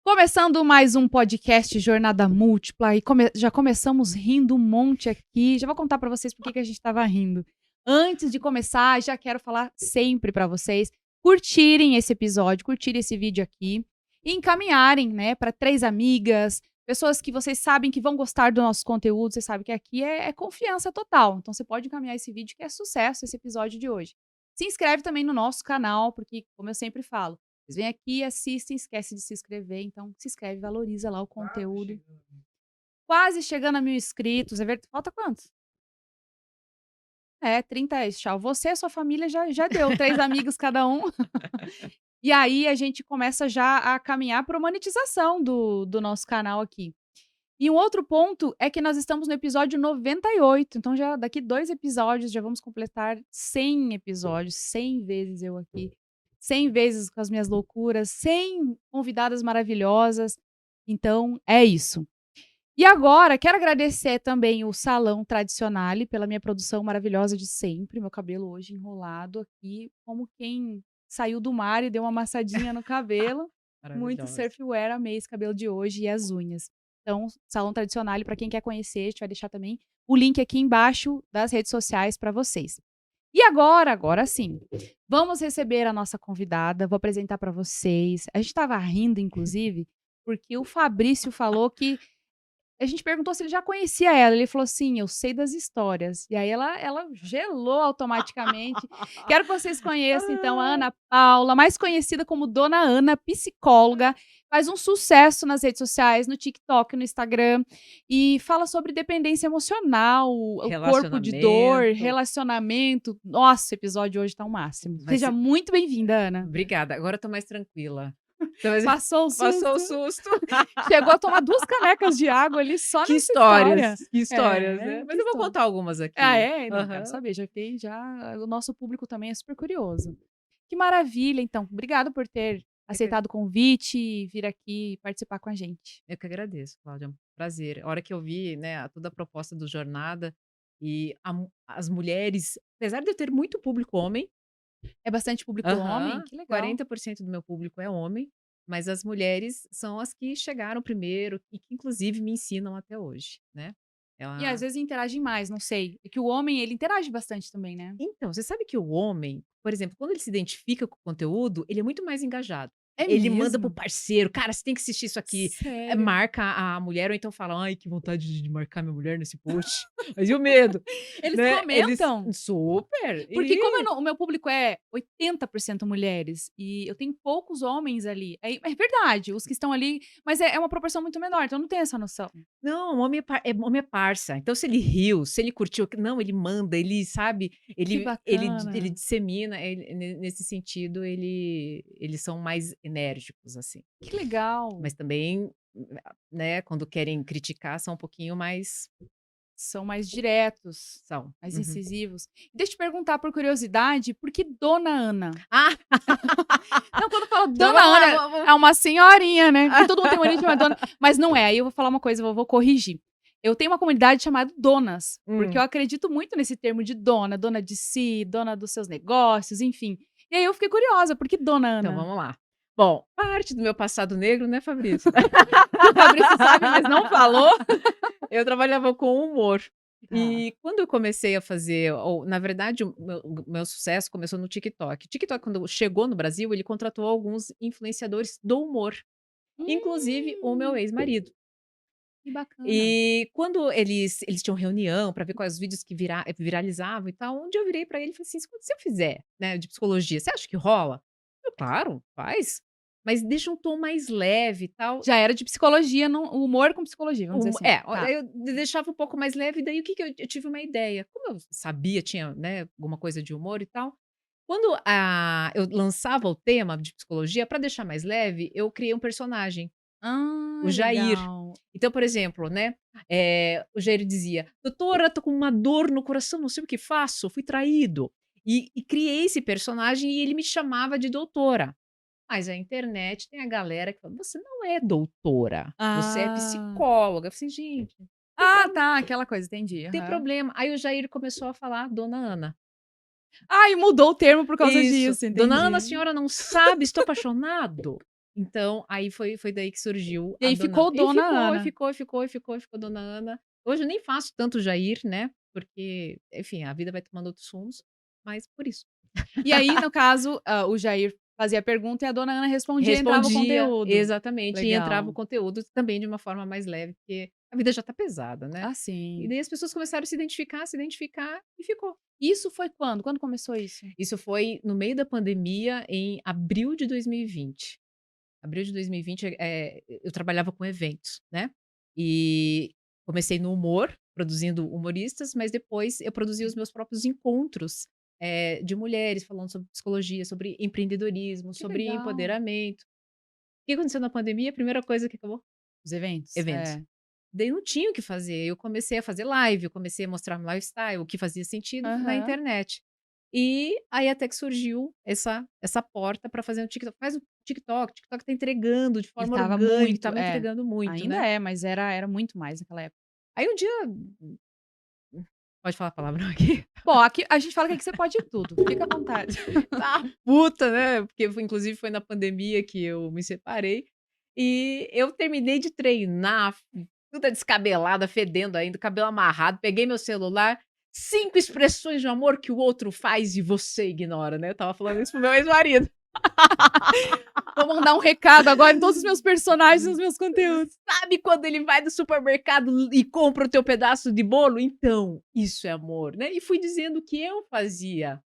Começando mais um podcast Jornada Múltipla e já começamos rindo um monte aqui. Já vou contar pra vocês por que a gente estava rindo. Antes de começar, já quero falar sempre pra vocês curtirem esse episódio, curtirem esse vídeo aqui e encaminharem, né, para 3 amigas, pessoas que vocês sabem que vão gostar do nosso conteúdo. Você sabe que aqui é confiança total. Então você pode encaminhar esse vídeo que é sucesso esse episódio de hoje. Se inscreve também no nosso canal, porque, como eu sempre falo, vocês vêm aqui, assistem, esquece de se inscrever, então se inscreve, valoriza lá o conteúdo. Quase chegando a 1.000 inscritos, é verdade? Falta quantos? 30 é, tchau. Você e a sua família já deu, 3 amigos cada um. E aí a gente começa já a caminhar para a monetização do nosso canal aqui. E um outro ponto é que nós estamos no episódio 98, então já daqui 2 episódios já vamos completar 100 episódios, 100 vezes eu aqui, 100 vezes com as minhas loucuras, 100 convidadas maravilhosas, então é isso. E agora quero agradecer também o Salão Tradicionale pela minha produção maravilhosa de sempre, meu cabelo hoje enrolado aqui, como quem saiu do mar e deu uma amassadinha no cabelo. Muito Maravilhosa. surfwear, amei esse cabelo de hoje e as unhas. Então, Salão Tradicionale, para quem quer conhecer, a gente vai deixar também o link aqui embaixo das redes sociais para vocês. E agora sim, vamos receber a nossa convidada, vou apresentar para vocês. A gente estava rindo, inclusive, porque o Fabrício falou que a gente perguntou se ele já conhecia ela, ele falou assim: "Eu sei das histórias". E aí ela gelou automaticamente. Quero que vocês conheçam então a Ana Paula, mais conhecida como Dona Ana, psicóloga, faz um sucesso nas redes sociais, no TikTok, no Instagram, e fala sobre dependência emocional, o corpo de dor, relacionamento. Nossa, o episódio hoje tá o máximo. Vai Seja ser muito bem-vinda, Ana. Obrigada, agora eu tô mais tranquila. Passou o Passou o susto. susto. Chegou a tomar 2 canecas de água ali só Que nessa história. histórias, É, né. que Mas eu vou história. contar algumas aqui. Ah, é? Não, quero Aham. saber, o nosso público também é super curioso. Que maravilha, então. Obrigada por ter Eu que aceitado o convite e vir aqui participar com a gente. eu que agradeço, Cláudia, é um prazer. A hora que eu vi, né, toda a proposta do Jornada e as mulheres, apesar de eu ter muito público homem. É bastante público homem? Aham, Que legal. 40% do meu público é homem, mas as mulheres são as que chegaram primeiro e que inclusive me ensinam até hoje, né. E às Ela vezes interagem mais, não sei. É que o homem, ele interage bastante também, né? Então, você sabe que o homem, por exemplo, quando ele se identifica com o conteúdo, ele é muito mais engajado. É Ele manda pro mesmo? parceiro: "Cara, você tem que assistir isso aqui". Sério? Marca a mulher ou então fala: "Ai, que vontade de marcar minha mulher nesse post". Mas e o medo, Eles né. Eles comentam? super. Porque como eu não o meu público é 80% mulheres e eu tenho poucos homens ali, é verdade, os que estão ali, mas é uma proporção muito menor, então eu não tenho essa noção. Não, homem é parça. Então se ele riu, se ele curtiu, não, ele manda, ele sabe, Que ele bacana, dissemina, ele nesse sentido, eles são mais enérgicos, assim. que legal. Mas também, né, quando querem criticar são um pouquinho mais São mais diretos, são. mais Uhum. incisivos. Deixa eu te perguntar por curiosidade, por que Dona Ana? Ah, Não, quando fala então Dona vamos lá, Ana, vamos é uma senhorinha, né, porque todo mundo tem mania de chamar Dona, mas não é, aí eu vou falar uma coisa, eu vou corrigir. Eu tenho uma comunidade chamada Donas, porque eu acredito muito nesse termo de dona, dona de si, dona dos seus negócios, enfim. E aí eu fiquei curiosa, por que Dona Então Ana? vamos lá. Bom, parte do meu passado negro, né, Fabrício? Que o Fabrício sabe, mas não falou. Eu trabalhava com humor. Tá. E quando eu comecei a fazer, ou na verdade o meu sucesso começou no TikTok. O TikTok, quando chegou no Brasil, ele contratou alguns influenciadores do humor, inclusive o meu Hum, ex-marido. que bacana. E quando eles tinham reunião para ver quais vídeos que viralizavam e tal, onde eu virei para ele e falei assim: "Se eu fizer, né, de psicologia, você acha que rola?" Eu: "Claro, faz, mas deixa um tom mais leve e tal". Já era de psicologia, o humor com psicologia, vamos dizer assim. Tá. Aí eu deixava um pouco mais leve, daí o que que eu tive uma ideia, como eu sabia, tinha, né, alguma coisa de humor e tal, quando, eu lançava o tema de psicologia, para deixar mais leve, eu criei um personagem, Ah, o Jair. legal. Então, por exemplo, né, o Jair dizia: "Doutora, tô com uma dor no coração, não sei o que faço, fui traído". E criei esse personagem e ele me chamava de doutora. Mas a internet tem a galera que fala: "Você não é doutora, você é Ah. psicóloga". Eu falei assim: "Gente, tem Ah, pro tá, aquela coisa, entendi, tem aham. problema". Aí o Jair começou a falar Dona Ana. Ah, e mudou o termo por causa Isso. disso, "Dona Ana, a entendi. senhora não sabe, estou apaixonado". Então, aí foi daí que surgiu E a aí Dona Ana. ficou E Dona ficou, e Ana. ficou, e ficou, e ficou, e ficou Dona Ana. Hoje eu nem faço tanto Jair, né, porque, enfim, a vida vai tomando outros rumos, mas por isso. E aí, no caso, o Jair fazia a pergunta e a Dona Ana respondia e entrava o Respondia, conteúdo. exatamente, e entrava o Legal. conteúdo também de uma forma mais leve, porque a vida já tá pesada, né. E Assim. daí as pessoas começaram a se identificar e ficou. Isso foi quando? Quando começou isso? Isso foi no meio da pandemia, em abril de 2020. Abril de 2020, eu trabalhava com eventos, né, e comecei no humor, produzindo humoristas, mas depois eu produzia os meus próprios encontros, de mulheres, falando sobre psicologia, sobre empreendedorismo, Que sobre legal. empoderamento. O que aconteceu na pandemia? A primeira coisa que acabou? Os eventos? Eventos. É. Daí não tinha o que fazer, eu comecei a fazer live, eu comecei a mostrar meu lifestyle, o que fazia sentido na Aham. internet. E aí até que surgiu essa porta para fazer um TikTok. Faz um TikTok, TikTok tá entregando de E forma estava orgânica, muito estava entregando muito, ainda né. é, mas era muito mais naquela época. Aí um dia pode falar palavrão aqui? Bom, aqui a gente fala que aqui você pode tudo, fica à vontade. Tá puta, né, porque inclusive foi na pandemia que eu me separei, e eu terminei de treinar, toda descabelada, fedendo ainda, cabelo amarrado, peguei meu celular, 5 expressões de amor que o outro faz e você ignora, né, eu estava falando isso para o meu ex-marido. Vou mandar um recado agora em todos os meus personagens, nos meus conteúdos. Sabe quando ele vai no supermercado e compra o teu pedaço de bolo? Então, isso é amor, né, e fui dizendo o que eu fazia.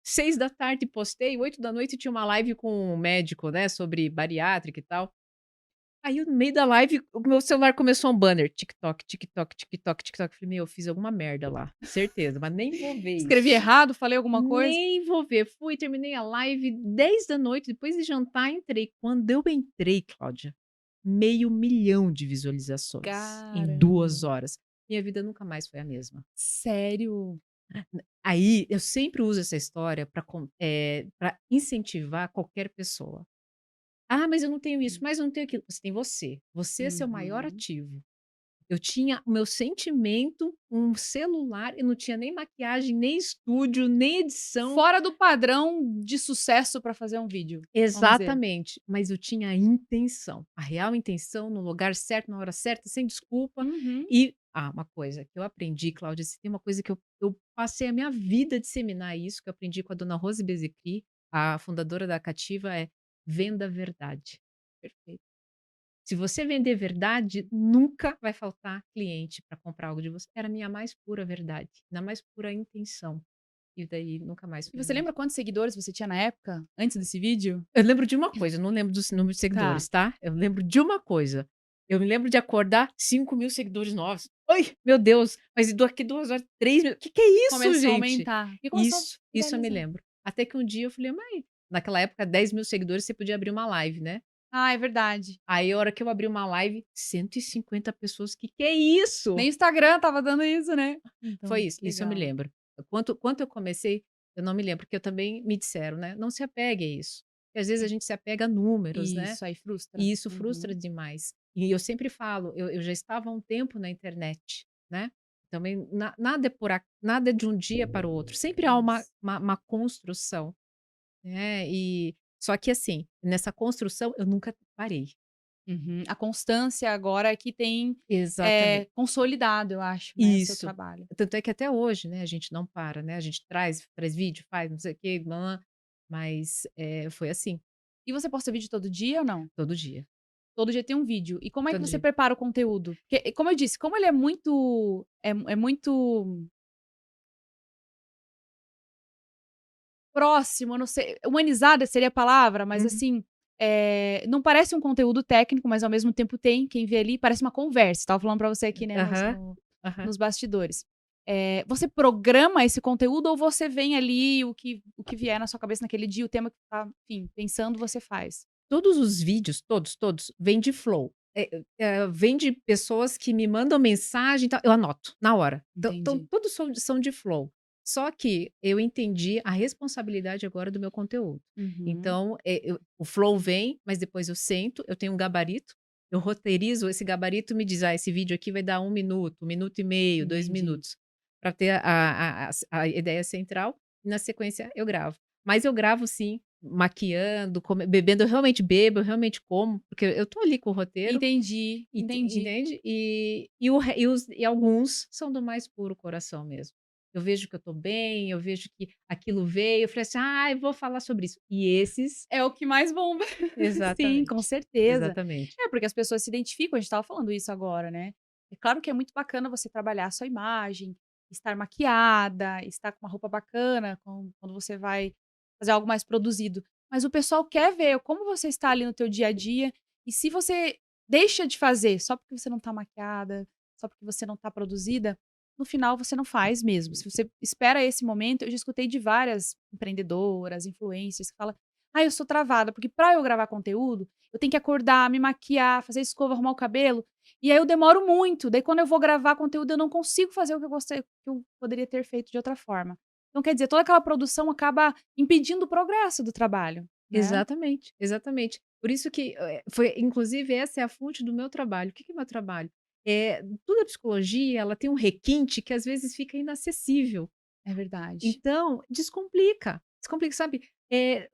6 da tarde postei, 8 da noite tinha uma live com um médico, né, sobre bariátrica e tal. Aí no meio da live o meu celular começou um banner, TikTok, TikTok, TikTok, TikTok. Falei: "Meu, eu fiz alguma merda lá, certeza, mas nem vou ver Escrevi isso, errado, falei alguma coisa? nem vou ver". Fui, terminei a live 10 da noite, depois de jantar entrei. Quando eu entrei, Cláudia, 500.000 de visualizações em 2 Caramba. horas. Minha vida nunca mais foi a mesma. Sério? Aí eu sempre uso essa história para incentivar qualquer pessoa. "Ah, mas eu não tenho isso, mas eu não tenho aquilo". Você tem você. Você é seu maior Uhum. ativo. Eu tinha o meu sentimento, um celular e não tinha nem maquiagem, nem estúdio, nem edição. Fora do padrão de sucesso pra fazer um vídeo, vamos dizer. Exatamente, mas eu tinha a intenção, a real intenção, no lugar certo, na hora certa, sem desculpa. Uhum. E, uma coisa que eu aprendi, Cláudia, se tem uma coisa que eu passei a minha vida a disseminar isso, que eu aprendi com a dona Rose Bezecri, a fundadora da Cativa, é: venda a verdade. Perfeito. Se você vender verdade, nunca vai faltar cliente para comprar algo de você. Era a minha mais pura verdade, na mais pura intenção. E daí nunca mais E foi a você mesma. lembra quantos seguidores você tinha na época, antes desse vídeo? Eu lembro de uma coisa, eu não lembro dos número de Tá. seguidores, tá. Eu lembro de uma coisa, eu me lembro de acordar 5.000 seguidores novos. "Ai, meu Deus, mas daqui 2 horas 3.000, que é isso, Começou a gente?". aumentar. E começou a Isso eu me viralizar. lembro. Até que um dia eu falei: "Mãe", naquela época 10.000 seguidores você podia abrir uma live, né. Ah, é verdade. Aí a hora que eu abri uma live, 150 pessoas, que é isso?". Nem o Instagram estava dando isso, né. Foi Então, isso, que isso eu me legal. lembro. Quanto eu comecei, eu não me lembro, porque eu também me disseram, né: "Não se apegue a isso". E às vezes a gente se apega a números, né, Isso, aí frustra. e isso frustra Uhum. demais. E eu sempre falo, eu já estava há um tempo na internet, né, também nada é nada é de um dia para o outro, sempre há uma Isso. uma uma construção, né, só que assim, nessa construção eu nunca parei. Uhum. A constância agora é que tem, Exatamente. consolidado, eu acho, né, o seu Isso. trabalho. Tanto é que até hoje, né, a gente não para, né, a gente traz vídeo, faz não sei o quê, mas, foi assim, E você posta vídeo todo dia ou não? todo dia, Todo dia tem um vídeo. E como é que todo você dia. prepara o conteúdo? Porque, como eu disse, como ele é muito muito próximo, eu não sei, humanizada seria a palavra, mas Uhum. assim, não parece um conteúdo técnico, mas ao mesmo tempo tem, quem vê ali parece uma conversa, estava falando pra você aqui, né, Aham, aham. nos bastidores. Você programa esse conteúdo ou você vem ali o que vier na sua cabeça naquele dia, o tema que tá, enfim, pensando, você faz? Todos os vídeos, todos, vêm de flow. Vem de pessoas que me mandam mensagem e tal, eu anoto na hora. Então Entendi. todos são de flow. Só que eu entendi a responsabilidade agora do meu conteúdo. Uhum. Então, o flow vem, mas depois eu sento, eu tenho um gabarito, eu roteirizo, esse gabarito me diz: "Ah, esse vídeo aqui vai dar 1 minuto, 1 minuto e meio, 2 Entendi. minutos", para ter a ideia central, e na sequência eu gravo. Mas eu gravo sim, maquiando, bebendo, eu realmente bebo, eu realmente como, porque eu tô ali com o roteiro, Entendi, entendi. entende? E alguns são do mais puro coração mesmo. Eu vejo que eu tô bem, eu vejo que aquilo veio, eu falei assim: "Ai, vou falar sobre isso". E esses É o que mais bomba. Sim, com exatamente, certeza. exatamente. É, porque as pessoas se identificam, a gente estava falando isso agora, né. É claro que é muito bacana você trabalhar a sua imagem, estar maquiada, estar com uma roupa bacana, quando você vai fazer algo mais produzido. Mas o pessoal quer ver como você está ali no teu dia a dia, e se você deixa de fazer só porque você não tá maquiada, só porque você não tá produzida, no final você não faz mesmo. Se você espera esse momento, eu já escutei de várias empreendedoras, influencers que fala: "Ai, eu sou travada, porque pra eu gravar conteúdo, eu tenho que acordar, me maquiar, fazer escova, arrumar o cabelo, e aí eu demoro muito, daí quando eu vou gravar conteúdo eu não consigo fazer o que eu poderia ter feito de outra forma". Então quer dizer, toda aquela produção acaba impedindo o progresso do trabalho, né. Exatamente, exatamente. Por isso que, foi inclusive essa é a fonte do meu trabalho. O que que é meu trabalho? Toda a psicologia, ela tem um requinte que às vezes fica inacessível. É verdade. Então, descomplica, sabe. Eh,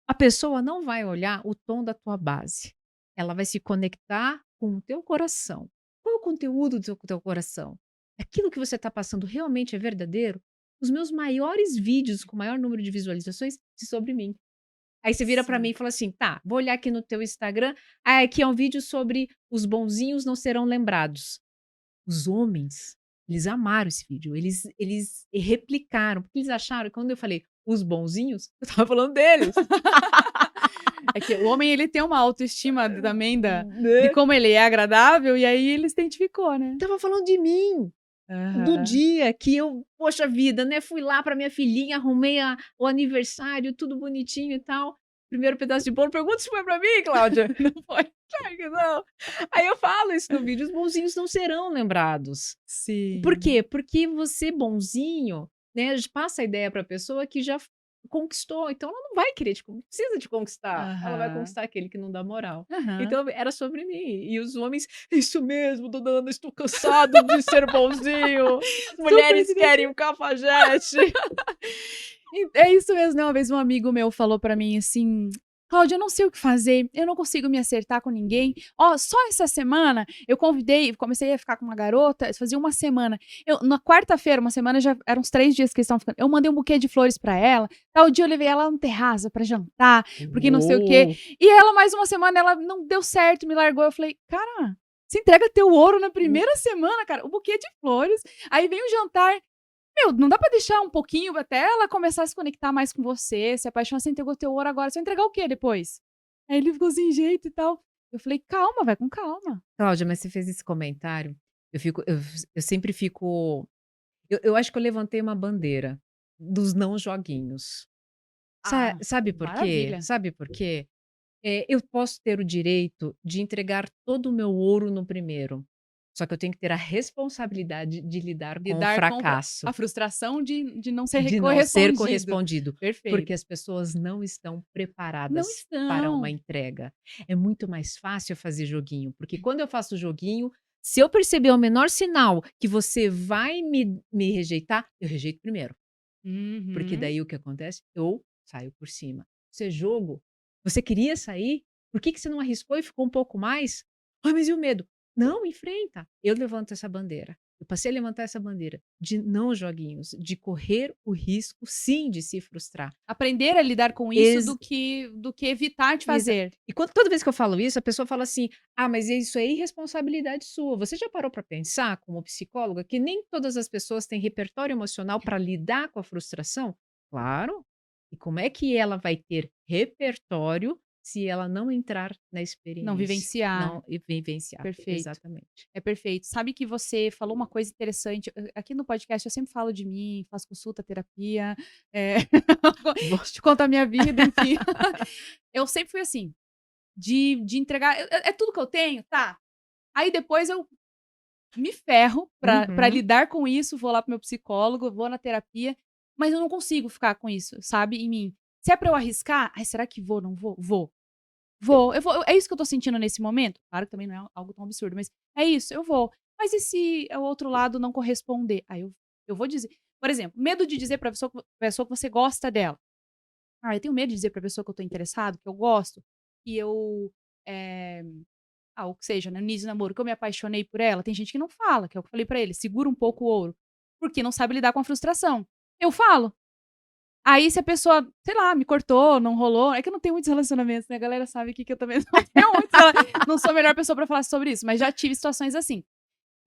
a pessoa não vai olhar o tom da tua base, ela vai se conectar com o teu coração. Qual é o conteúdo do teu coração? Aquilo que você está passando realmente é verdadeiro? Os meus maiores vídeos com maior número de visualizações sobre mim. Aí você vira pra mim Sim. e fala assim: "Tá, vou olhar aqui no teu Instagram, ah, aqui é um vídeo sobre os bonzinhos não serão lembrados". Os homens, eles amaram esse vídeo, eles replicaram, porque eles acharam que quando eu falei: "Os bonzinhos", eu estava falando deles. É que o homem ele tem uma autoestima também de Né. como ele é agradável, e aí ele se identificou, né. Estava falando de mim. Do Aham. dia que eu, poxa vida, né, fui lá para minha filhinha, arrumei o aniversário, tudo bonitinho e tal. Primeiro pedaço de bolo, pergunta se foi para mim, Cláudia. Não foi? Claro que não. Aí eu falo isso no vídeo, os bonzinhos não serão lembrados. Por Sim. quê? Porque você bonzinho, né, passa a ideia para a pessoa que já conquistou, então ela não vai querer não precisa te conquistar, ela vai Aham. conquistar aquele que não dá moral. Aham. Então era sobre mim, e os homens: "Isso mesmo, dona Ana, estou cansado de ser bonzinho, as Super mulheres se querem identi o cafajeste". É isso mesmo, né, uma vez um amigo meu falou pra mim assim: "Cláudia, eu não sei o que fazer, eu não consigo me acertar com ninguém. Ó, só essa semana eu comecei a ficar com uma garota, fazia uma semana. Eu na quarta-feira, uma semana já eram uns 3 dias que eles estavam ficando, eu mandei um buquê de flores pra ela, tal dia eu levei ela no terraço pra jantar, porque não sei o quê, Uou! e ela mais uma semana ela não deu certo, me largou". Eu falei: "Cara, você entrega teu ouro na primeira semana, cara, o buquê de flores, aí vem o jantar. Meu, não dá pra deixar um pouquinho até ela começar a se conectar mais com você, se apaixonar, você entregou teu ouro agora, você vai entregar o quê depois?". Aí ele ficou sem jeito e tal. Eu falei: "Calma, vai com calma". Cláudia, mas você fez esse comentário, eu sempre fico eu acho que eu levantei uma bandeira dos não joguinhos. Ah, Sabe por quê? maravilha. Sabe por quê? Eu posso ter o direito de entregar todo o meu ouro no primeiro, só que eu tenho que ter a responsabilidade de lidar com o Lidar com fracasso, a frustração de não ser de não ser correspondido. correspondido, porque Perfeito. as pessoas não estão Não preparadas para uma estão. entrega. É muito mais fácil fazer joguinho, porque quando eu faço joguinho, se eu perceber o menor sinal que você vai me rejeitar, eu rejeito primeiro. Porque Uhum. daí o que acontece? Eu saio por cima. Isso é jogo. Você queria sair? Por que que você não arriscou e ficou um pouco mais? "Ai, mas e o medo?". Não, enfrenta. Eu levanto essa bandeira. Eu passei a levantar essa bandeira de não joguinhos, de correr o risco, sim, de se frustrar. Aprender a lidar com isso do que evitar de Exa fazer. e toda vez que eu falo isso, a pessoa fala assim: "Ah, mas isso é irresponsabilidade sua". Você já parou para pensar, como psicóloga, que nem todas as pessoas têm repertório emocional para lidar com a frustração? Claro. E como é que ela vai ter repertório se ela não entrar na Não experiência? vivenciar. Não e vivenciar. Perfeito. Exatamente. É perfeito. Sabe que você falou uma coisa interessante, aqui no podcast eu sempre falo de mim, faço consulta, terapia, eh, Vo te conto a minha vida, enfim. Eu sempre fui assim, de entregar é tudo que eu tenho? Tá. Aí depois eu me ferro pra Uhum. lidar com isso, vou lá para o meu psicólogo, vou na terapia, mas eu não consigo ficar com isso, sabe, em mim. Se é pra eu arriscar: "Ai, será que vou, não vou?". Vou. Vou, eu vou, é isso que eu tô sentindo nesse momento? Claro que também não é algo tão absurdo, mas é isso, eu vou. Mas e se o outro lado não corresponder? Aí eu vou dizer, por exemplo, medo de dizer pra pessoa que você gosta dela. Eu tenho medo de dizer pra pessoa que eu tô interessado, que eu gosto, que eu, eh, ou que seja, no início do namoro, que eu me apaixonei por ela. Tem gente que não fala, que é o que eu falei pra ele: "Segura um pouco o ouro", porque não sabe lidar com a frustração. Eu falo. Aí se a pessoa, sei lá, me cortou, não rolou, é que eu não tenho muitos relacionamentos, né, a galera sabe aqui que eu também não tenho muitos não sou a melhor pessoa pra falar sobre isso, mas já tive situações assim.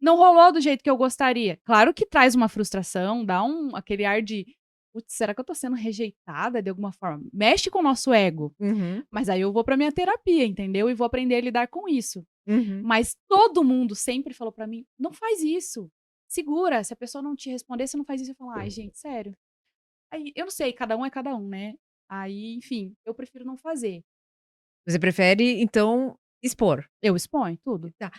Não rolou do jeito que eu gostaria. Claro que traz uma frustração, dá aquele ar de: "Putz, será que eu tô sendo rejeitada de alguma forma?". Mexe com o nosso ego, Uhum, mas aí eu vou pra minha terapia, entendeu, e vou aprender a lidar com isso. uhum. Mas todo mundo sempre falou pra mim: "Não faz isso, segura, se a pessoa não te responder, você não faz isso". Eu falo: "Ai gente, sério?". Aí, eu não sei, cada um é cada um, né. Aí, enfim, eu prefiro não fazer. Você prefere, então, expor. Eu exponho tudo. Tá.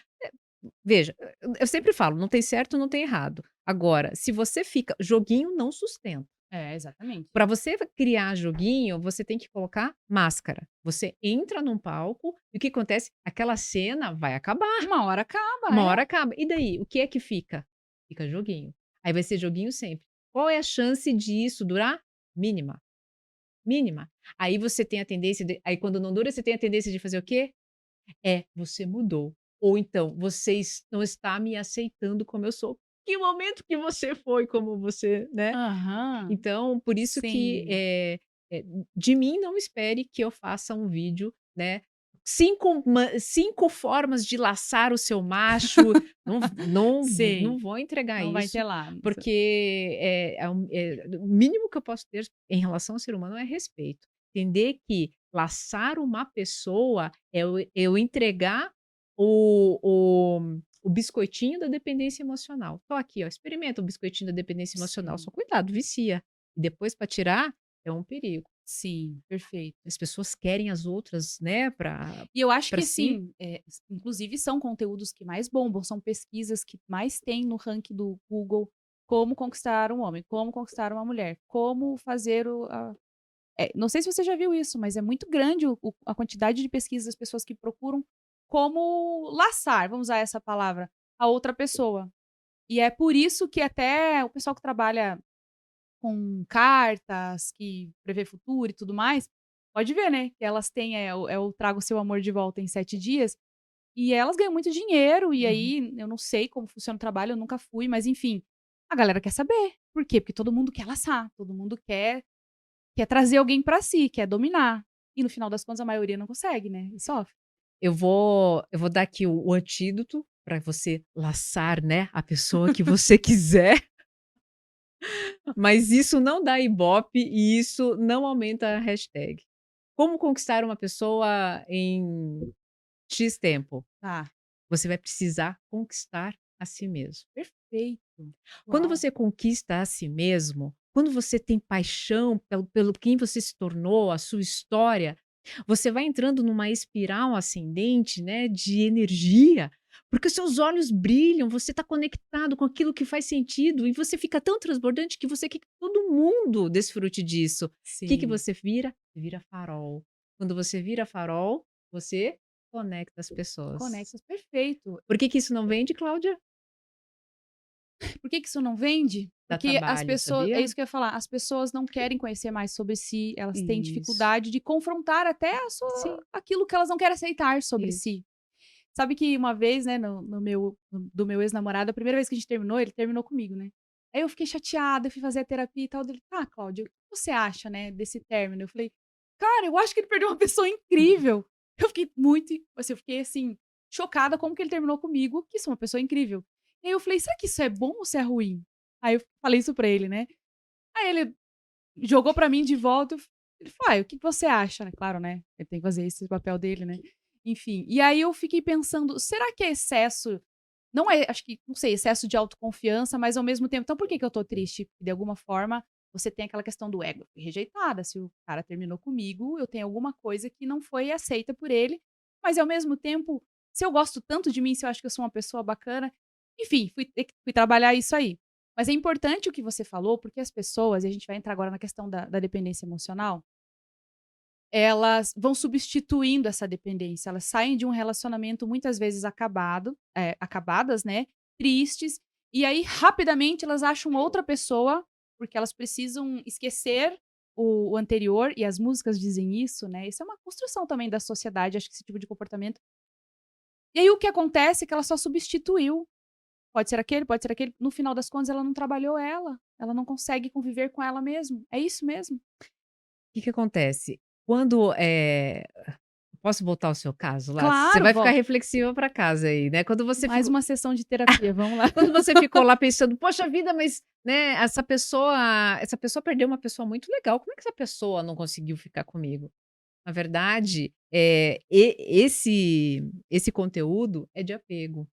Veja, eu sempre falo, não tem certo, não tem errado. Agora, se você fica joguinho não sustenta. É, exatamente. Para você criar joguinho, você tem que colocar máscara. Você entra num palco e o que acontece? Aquela cena vai acabar, Uma hora acaba, uma é. hora acaba. E daí, o que é que fica? Fica joguinho. Aí vai ser joguinho sempre. Qual é a chance disso durar? Mínima, mínima. Aí você tem a tendência aí quando não dura, você tem a tendência de fazer o quê? É, você mudou. Ou então, não está me aceitando como eu sou. Que momento que você foi como você, né? Aham. Então, por isso que, Sim. de mim não espere que eu faça um vídeo, né, 5 formas de laçar o seu macho, não Sei. vou entregar Não vai ter isso, lá. porque, o mínimo que eu posso ter em relação ao ser humano é respeito. Entender que laçar uma pessoa é eu entregar o biscoitinho da dependência emocional. "Tô aqui, ó, experimenta o biscoitinho da dependência emocional", Sim. só cuidado, vicia. E depois para tirar, é um perigo. Sim, perfeito. As pessoas querem as outras, né, E eu acho pra que si. assim, inclusive são conteúdos que mais bombam, são pesquisas que mais tem no ranking do Google, como conquistar um homem, como conquistar uma mulher, como fazer não sei se você já viu isso, mas é muito grande a quantidade de pesquisas das pessoas que procuram como laçar, vamos usar essa palavra, a outra pessoa. E é por isso que até o pessoal que trabalha com cartas, que prevê futuro e tudo mais, pode ver, né, que elas têm, o traga o seu amor de volta em 7 dias, e elas ganham muito dinheiro, e Uhum. aí eu não sei como funciona o trabalho, eu nunca fui, mas enfim, a galera quer saber. Por quê? Porque todo mundo quer laçar, todo mundo quer trazer alguém pra si, quer dominar. E no final das contas a maioria não consegue, né, e sofre. Eu vou dar aqui o antídoto para você laçar, né, a pessoa que você quiser, mas isso não dá ibope e isso não aumenta a hashtag. Como conquistar uma pessoa em X tempo? Tá, Você vai precisar conquistar a si mesmo. perfeito. Quando Uau. você conquista a si mesmo, quando você tem paixão pelo quem você se tornou, a sua história, você vai entrando numa espiral ascendente, né, de energia, porque os seus olhos brilham, você está conectado com aquilo que faz sentido e você fica tão transbordante que você quer que todo mundo desfrute disso. O que Sim, você vira? Vira farol. Quando você vira farol, você conecta as pessoas. conexas, perfeito. Por que que isso não vende, Cláudia? Por que que isso não vende? Dá Porque as trabalho, pessoas é sabia? isso que eu ia falar, as pessoas não querem conhecer mais sobre si, elas têm Isso. dificuldade de confrontar até Sim, aquilo que elas não querem aceitar sobre isso. si. Sabe que uma vez, né, do meu ex-namorado, a primeira vez que a gente terminou, ele terminou comigo, né. Aí eu fiquei chateada, eu fui fazer a terapia e tal, dele: "Tá, Cláudia, o que você acha, né, desse término?". Eu falei: "Cara, eu acho que ele perdeu uma pessoa incrível". Eu fiquei muito assim, eu fiquei, assim, chocada como que ele terminou comigo, que sou uma pessoa incrível. E aí eu falei: "Será que isso é bom ou isso é ruim?". Aí eu falei isso pra ele, né. Aí ele jogou pra mim de volta, ele falou: "Ai, o que que você acha?", né, claro, né, ele tem que fazer esse papel dele, né. Enfim, e aí eu fiquei pensando: "Será que é excesso?". Não é, acho que, não sei, excesso de autoconfiança, mas ao mesmo tempo, então por que que eu tô triste? De alguma forma, você tem aquela questão do ego, eu fui rejeitada, se o cara terminou comigo, eu tenho alguma coisa que não foi aceita por ele, mas ao mesmo tempo, se eu gosto tanto de mim, se eu acho que eu sou uma pessoa bacana, enfim, fui trabalhar isso aí. Mas é importante o que você falou, porque as pessoas, e a gente vai entrar agora na questão da dependência emocional, elas vão substituindo essa dependência, elas saem de um relacionamento muitas vezes acabadas, né, tristes, e aí rapidamente elas acham outra pessoa, porque elas precisam esquecer o anterior, e as músicas dizem isso, né? Isso é uma construção também da sociedade, acho que esse tipo de comportamento. E aí o que acontece é que ela só substituiu. Pode ser aquele, pode ser aquele. No final das contas, ela não trabalhou ela. Ela não consegue conviver com ela mesmo. É isso mesmo? Que acontece? Quando, posso voltar ao seu caso lá? Você Claro, vai ficar volta. reflexiva para casa aí, né, quando você Mais ficou uma sessão de terapia, vamos lá. quando você ficou lá pensando: "Poxa vida, mas, né, essa pessoa perdeu uma pessoa muito legal, como é que essa pessoa não conseguiu ficar comigo?". Na verdade, esse conteúdo é de apego.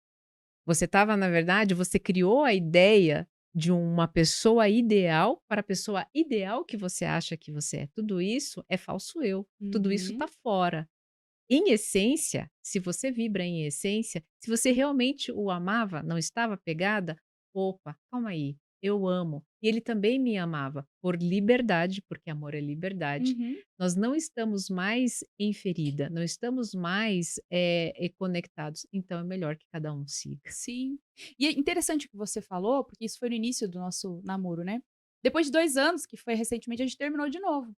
Na verdade, você criou a ideia de uma pessoa ideal para a pessoa ideal que você acha que você é. Tudo isso é falso eu, tudo isso Uhum. está fora. Em essência, se você vibra em essência, se você realmente o amava, não estava apegada, opa, calma aí, eu amo. E ele também me amava por liberdade, porque amor é liberdade. Uhum. Nós não estamos mais em ferida, não estamos mais conectados. Então é melhor que cada um siga. Sim. E é interessante o que você falou, porque isso foi no início do nosso namoro, né? Depois de 2 anos, que foi recentemente, a gente terminou de novo.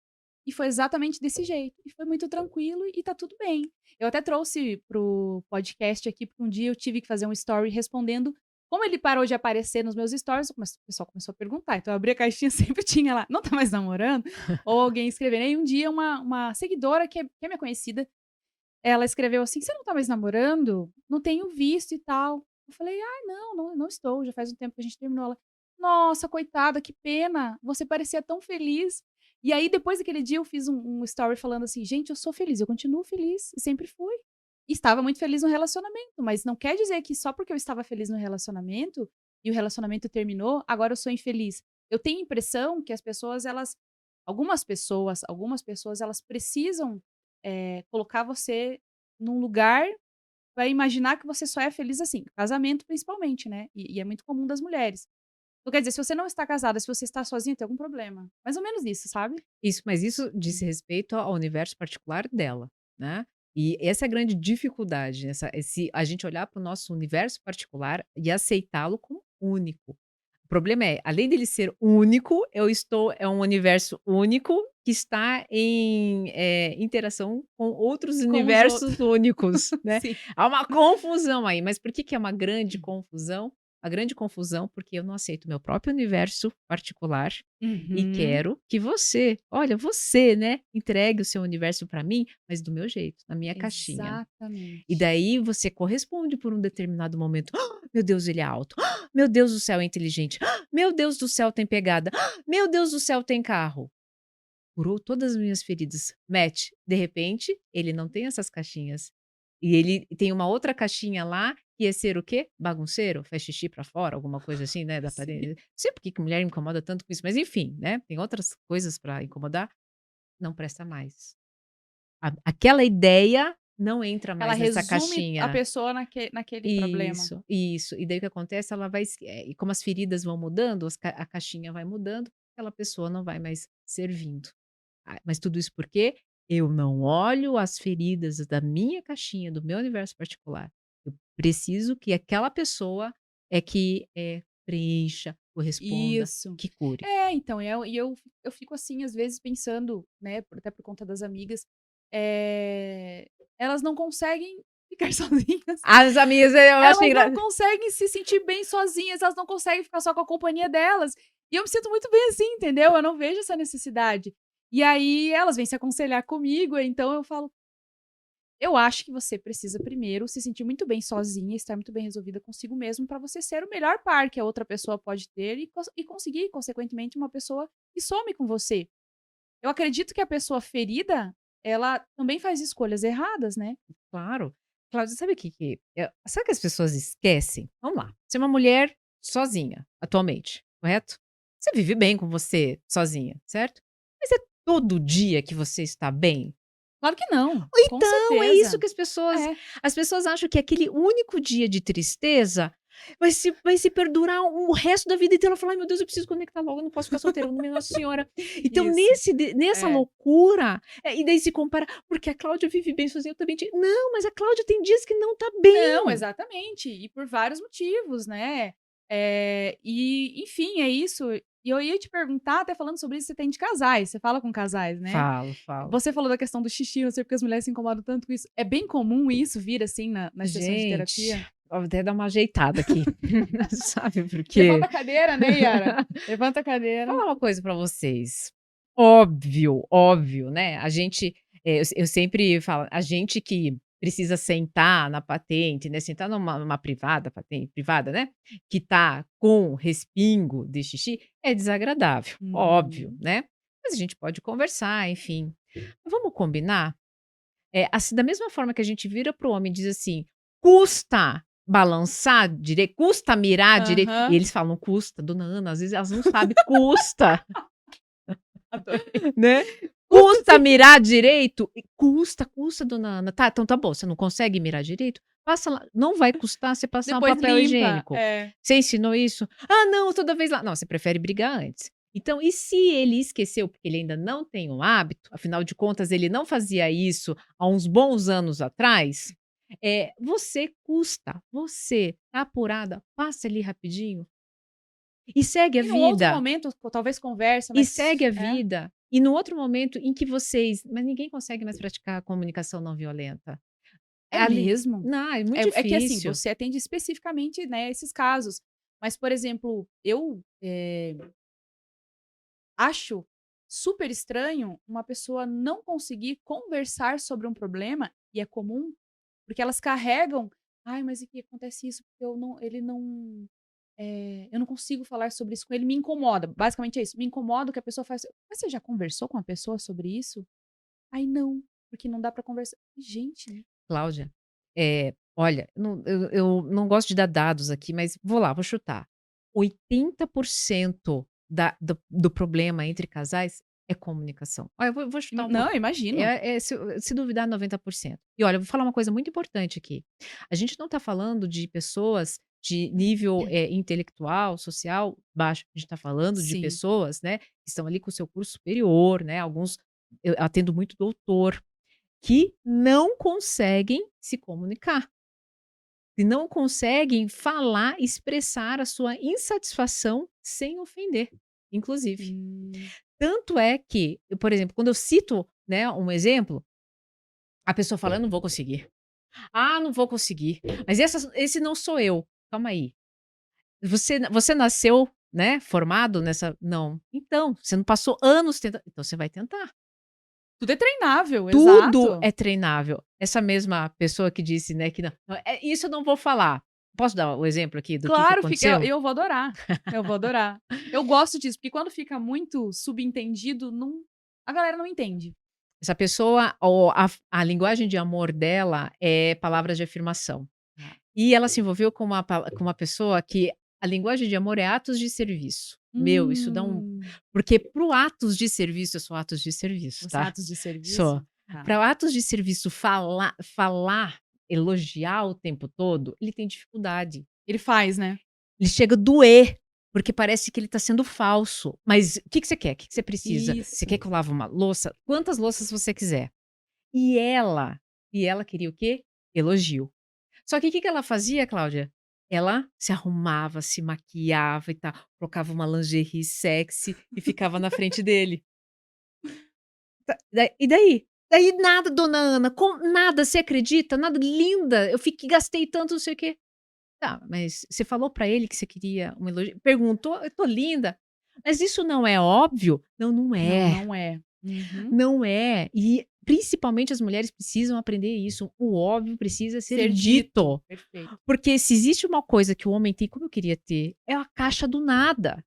E foi exatamente desse jeito. E foi muito tranquilo e tá tudo bem. Eu até trouxe pro podcast aqui, porque um dia eu tive que fazer um story respondendo. Como ele parou de aparecer nos meus stories, o pessoal começou a perguntar. Então eu abri a caixinha, sempre tinha lá, não tá mais namorando? Ou alguém escrevendo. Aí um dia uma seguidora que é minha conhecida, ela escreveu assim: "Você não tá mais namorando? Não tenho visto e tal". Eu falei: "Ai, não estou, já faz um tempo que a gente terminou". Ela: "Nossa, coitada, que pena, você parecia tão feliz". E aí, depois daquele dia, eu fiz um story falando assim: "Gente, eu sou feliz, eu continuo feliz, sempre fui". E estava muito feliz no relacionamento, mas não quer dizer que só porque eu estava feliz no relacionamento, e o relacionamento terminou, agora eu sou infeliz. Eu tenho a impressão que as pessoas, elas algumas pessoas, elas precisam colocar você num lugar para imaginar que você só é feliz assim, casamento principalmente, né, e é muito comum das mulheres. Então quer dizer, se você não está casada, se você está sozinha, tem algum problema. Mais ou menos isso, sabe? Mas isso diz respeito ao universo particular dela, né. E essa é a grande dificuldade, esse a gente olhar para o nosso universo particular e aceitá-lo como único. O problema é, além dele ser único, é um universo único que está em, interação com outros Com os outros. universos únicos, né. Sim. Há uma confusão aí, mas por que que é uma grande confusão? A grande confusão, porque eu não aceito meu próprio universo particular e Uhum. quero que você, né, entregue o seu universo para mim, mas do meu jeito, na minha caixinha. E Exatamente. daí você corresponde por um determinado momento. "Ah, meu Deus, ele é alto. Ah, meu Deus do céu, é inteligente. Ah, meu Deus do céu, tem pegada. Ah, meu Deus do céu, tem carro". Curou todas as minhas feridas. Match. De repente, ele não tem essas caixinhas. E ele tem uma outra caixinha lá, que é ser o quê? Bagunceiro, faz xixi pra fora, alguma coisa assim, né, da Sim. parede. Não sei por que que mulher incomoda tanto com isso, mas enfim, né, tem outras coisas pra incomodar, não presta mais. Aquela ideia não entra Ela mais nessa resume a caixinha. pessoa naquele problema. Isso. E daí o que acontece, ela vai e como as feridas vão mudando, a caixinha vai mudando, aquela pessoa não vai mais servindo. Ah, mas tudo isso porque eu não olho as feridas da minha caixinha, do meu universo particular. Eu preciso que aquela pessoa que, preencha, corresponda, Isso. que cure. É, então, eu fico assim, às vezes, pensando, né, até por conta das amigas, elas não conseguem ficar sozinhas. As amigas, eu achei Elas não engra conseguem se sentir bem sozinhas, elas não conseguem ficar só com a companhia delas. E eu me sinto muito bem assim, entendeu? Eu não vejo essa necessidade. E aí elas vêm se aconselhar comigo, então eu falo: "Eu acho que você precisa primeiro se sentir muito bem sozinha, estar muito bem resolvida consigo mesmo, para você ser o melhor par que a outra pessoa pode ter e conseguir, consequentemente, uma pessoa que some com você". Eu acredito que a pessoa ferida, ela também faz escolhas erradas, né. claro. Cláudia, sabe o sabe que as pessoas esquecem? Vamos lá, você é uma mulher sozinha, atualmente, correto? Você vive bem com você sozinha, certo? Mas é todo dia que você está bem? Claro que não, com Então, é isso certeza. que É. as pessoas acham que aquele único dia de tristeza vai se perdurar o resto da vida inteira. Ela fala: "Ai meu Deus, eu preciso conectar logo, eu não posso ficar solteira, minha Nossa Senhora". Então Isso. nessa É. loucura, e daí se compara: "Porque a Cláudia vive bem sozinha, eu também te". Não, mas a Cláudia tem dias que não tá Não, bem. exatamente. E por vários motivos, né. E, enfim, é isso. E eu ia te perguntar, até falando sobre isso, você tem de casais, você fala com casais, né? Falo, falo. Você falou da questão do xixi, não sei porque as mulheres se incomodam tanto com isso. É bem comum isso vir, assim, nas sessões de Gente, terapia? vou até dar uma ajeitada aqui. Sabe por quê? Levanta a cadeira, né, Yara? Levanta a cadeira. Vou falar uma coisa pra vocês. Óbvio, óbvio, né, a gente, eu sempre falo, a gente que precisa sentar na patente, né, sentar numa privada, patente privada, né, que tá com respingo de xixi, é desagradável, óbvio, Uhum. né. Mas a gente pode conversar, enfim. Vamos combinar? Assim, da mesma forma que a gente vira para o homem e diz assim: "Custa balançar direito, custa mirar direito", e Aham. eles falam: "Custa", dona Ana, às vezes elas não sabem, custa. Adorei. Né. Custa Custa sim. mirar direito? E custa, custa, dona Ana. Tá, então tá bom, você não consegue mirar direito? Passa lá, não vai custar você passar um Depois papel limpa. higiênico. É. Você ensinou isso? "Ah, não, toda vez lá". Não, você prefere brigar antes. Então, e se ele esqueceu, porque ele ainda não tem o hábito, afinal de contas ele não fazia isso há uns bons anos atrás, você custa, você tá apurada, passa ali rapidinho e segue a E num outro vida. momento, talvez conversa, E mas segue a vida. E no outro momento em que vocês, mas ninguém consegue mais praticar a comunicação não violenta. é Ali mesmo. não, é muito É que, assim, difícil. você atende especificamente, né, esses casos. Mas, por exemplo, eu, acho super estranho uma pessoa não conseguir conversar sobre um problema, e é comum, porque elas carregam: "Ai, mas e que acontece isso, porque ele não, eu não consigo falar sobre isso com ele, me incomoda", basicamente é isso, me incomoda o que a pessoa faz. "Mas você já conversou com a pessoa sobre isso?" "Ai, não, porque não dá pra conversar". Gente, Cláudia, olha, eu não gosto de dar dados aqui, mas vou lá, vou chutar. 80% do problema entre casais é comunicação. Olha, eu vou chutar um não, pouco. eu imagino. Se duvidar, 90%. E olha, eu vou falar uma coisa muito importante aqui. A gente não está falando de pessoas de nível, intelectual, social baixo. A gente está falando de Sim. pessoas, né, que estão ali com o seu curso superior, né, alguns eu atendo muito doutor, que não conseguem se comunicar, que não conseguem falar, expressar a sua insatisfação sem ofender, inclusive. Hum. Tanto é que, por exemplo, quando eu cito, né, um exemplo, a pessoa fala: "Eu não vou conseguir. Ah, não vou conseguir. Mas esse não sou eu". Calma aí. Você nasceu, né, formado nessa não. Então, você não passou anos tentando, então você vai tentar. Tudo é treinável, Tudo exato. é treinável. Essa mesma pessoa que disse, né, que não isso eu não vou falar. Posso dar o exemplo aqui do que Claro, fica aconteceu? eu vou adorar, eu vou adorar. Eu gosto disso, porque quando fica muito subentendido, não, a galera não entende. Essa pessoa, a linguagem de amor dela é palavras de afirmação. Tá. E ela se envolveu com uma pessoa que a linguagem de amor é atos de serviço. Meu, isso dá um, Hum. porque para o atos de serviço, eu sou atos de serviço, Você é tá? atos de Sou. serviço? Tá. Para atos de serviço falar, elogiar o tempo todo, ele tem dificuldade. Ele faz, né. Ele chega a doer, porque parece que ele está sendo falso. Mas o que que você quer? O que que você precisa? Você quer Isso. que eu lave uma louça? Quantas louças você quiser. E ela queria o quê? Elogio. Só que o que que ela fazia, Cláudia? Ela se arrumava, se maquiava e tal, colocava uma lingerie sexy e ficava na frente dele. E daí? Daí nada, dona Ana, nada, você acredita? Nada, linda, eu fiquei, gastei tanto, não sei o quê. Tá, mas você falou pra ele que você queria um elogio, perguntou: "Eu tô linda". Mas isso não é óbvio? Não, não Não, é, não é. Uhum. não é. E principalmente as mulheres precisam aprender isso, o óbvio precisa ser Ser dito. dito. Perfeito. Porque se existe uma coisa que o homem tem, como eu queria ter, é a caixa do nada.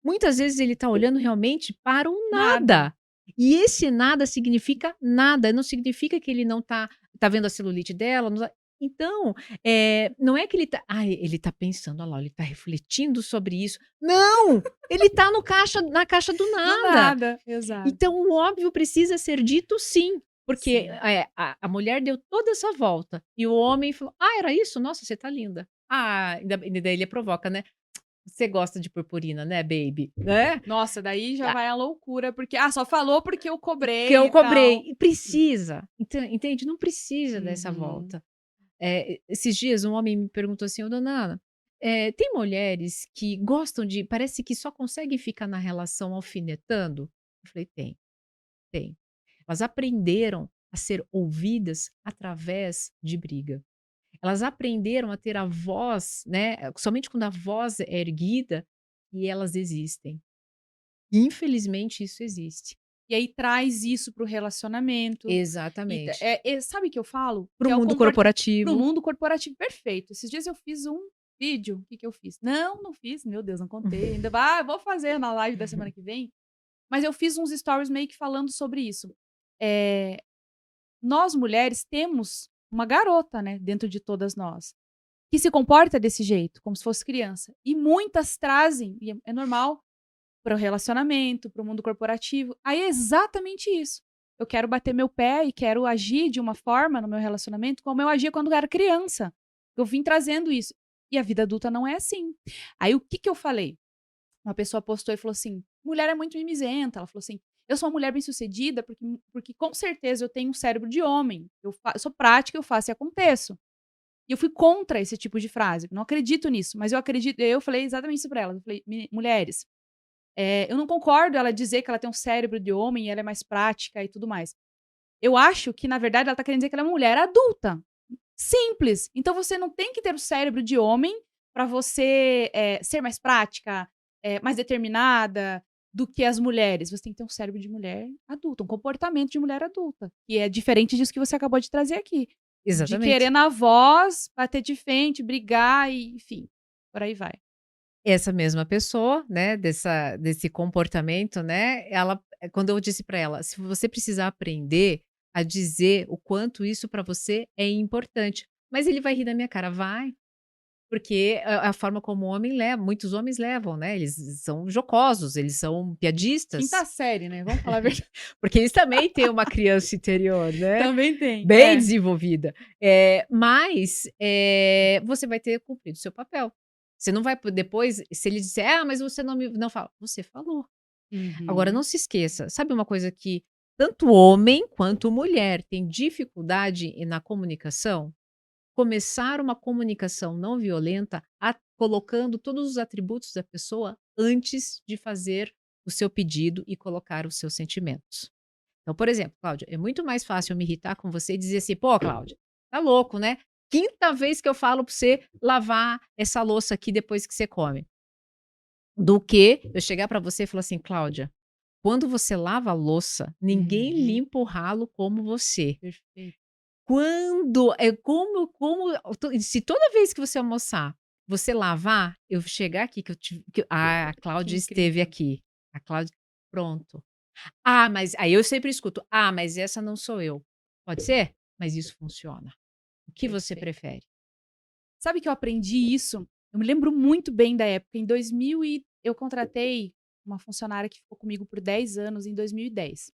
Muitas vezes ele tá olhando realmente para o Nada. nada. E esse nada significa nada, não significa que ele não tá vendo a celulite dela, não tá, então, não é que ele tá: "Ai, ele tá pensando, olha lá, ele tá refletindo sobre isso". Não! Ele tá no caixa na caixa do Do nada. nada. Exato. Então o óbvio precisa ser dito sim, porque, Sim. a mulher deu toda essa volta e o homem falou: "Ah, era isso? Nossa, você tá linda". Ah, ainda daí ele provoca, né: "Você gosta de purpurina, né, baby?", né. Nossa, daí já Ah, vai a loucura, porque: "Ah, só falou porque eu que cobrei eu e tal". cobrei. E precisa, entende? Não precisa dessa Uhum. volta. Esses dias um homem me perguntou assim: "Ô, dona Ana, Tem mulheres que gostam de parece que só conseguem ficar na relação alfinetando? Eu falei: "Tem, tem". Elas aprenderam a ser ouvidas através de briga. Elas aprenderam a ter a voz, né, somente quando a voz é erguida, e elas existem. Infelizmente isso existe. E aí traz isso para o relacionamento. Exatamente. Sabe o que eu falo? Para Que o é o mundo para o corporativo. mundo corporativo perfeito. Esses dias eu fiz um vídeo, o que que eu fiz? Não, não fiz, meu Deus, não contei ainda. Vou fazer na live da semana que vem, mas eu fiz uns stories meio que falando sobre isso. Eh, Nós mulheres temos uma garota, né, dentro de todas nós, que se comporta desse jeito, como se fosse criança. E muitas trazem, e é normal, para o relacionamento, para o mundo corporativo. Aí é exatamente isso. Eu quero bater meu pé e quero agir de uma forma no meu relacionamento como eu agia quando eu era criança. Eu vim trazendo isso. E a vida adulta não é assim. Aí o que que eu falei? Uma pessoa postou e falou assim: mulher é muito mimizenta. Ela falou assim: eu sou uma mulher bem-sucedida porque com certeza eu tenho um cérebro de homem. Eu sou prática, eu faço e aconteço. E eu fui contra esse tipo de frase. Não acredito nisso, mas eu acredito. Eu falei exatamente isso para elas. Eu falei: mulheres, eu não concordo ela dizer que ela tem um cérebro de homem e ela é mais prática e tudo mais. Eu acho que, na verdade, ela tá querendo dizer que ela é uma mulher adulta. Simples. Então você não tem que ter o cérebro de homem para você, ser mais prática, mais determinada do que as mulheres. Você tem que ter um cérebro de mulher adulta, um comportamento de mulher adulta, que é diferente disso que você acabou de trazer aqui. De querer Exatamente. na voz, bater de frente, brigar e enfim, por aí vai. Essa mesma pessoa, né, desse comportamento, né, quando eu disse para ela: "Se você precisar aprender a dizer o quanto isso para você é importante", mas ele vai rir da minha cara, vai, porque a forma como o homem leva muitos homens levam, né, eles são jocosos, eles são piadistas, Quinta série, né, vamos falar a verdade. porque eles também têm uma criança interior, né, Também tem, bem é. desenvolvida. Mas, você vai ter cumprido o seu papel. Você não vai depois, se ele disser: "Ah, mas você não fala", você falou. Agora Uhum. não se esqueça, sabe uma coisa que tanto homem quanto mulher tem dificuldade na comunicação? Começar uma comunicação não violenta colocando todos os atributos da pessoa antes de fazer o seu pedido e colocar os seus sentimentos. Então, por exemplo, Cláudia, é muito mais fácil eu me irritar com você e dizer assim: "Pô, Cláudia, tá louco, né? Quinta vez que eu falo pra você lavar essa louça aqui depois que você come", do que eu chegar pra você e falar assim: "Cláudia, quando você lava a louça, ninguém Uhum. limpa o ralo como você. Perfeito, Quando é se toda vez que você almoçar, você lavar, eu chegar aqui que eu tive que a que Cláudia esteve incrível. aqui, a Cláudia pronto. Ah, mas aí eu sempre escuto: "Ah, mas essa não sou eu". Pode ser? Mas isso funciona. O que você Perfeito. prefere? Sabe que eu aprendi isso? Eu me lembro muito bem da época, em 2000 eu contratei uma funcionária que ficou comigo por 10 anos em 2010.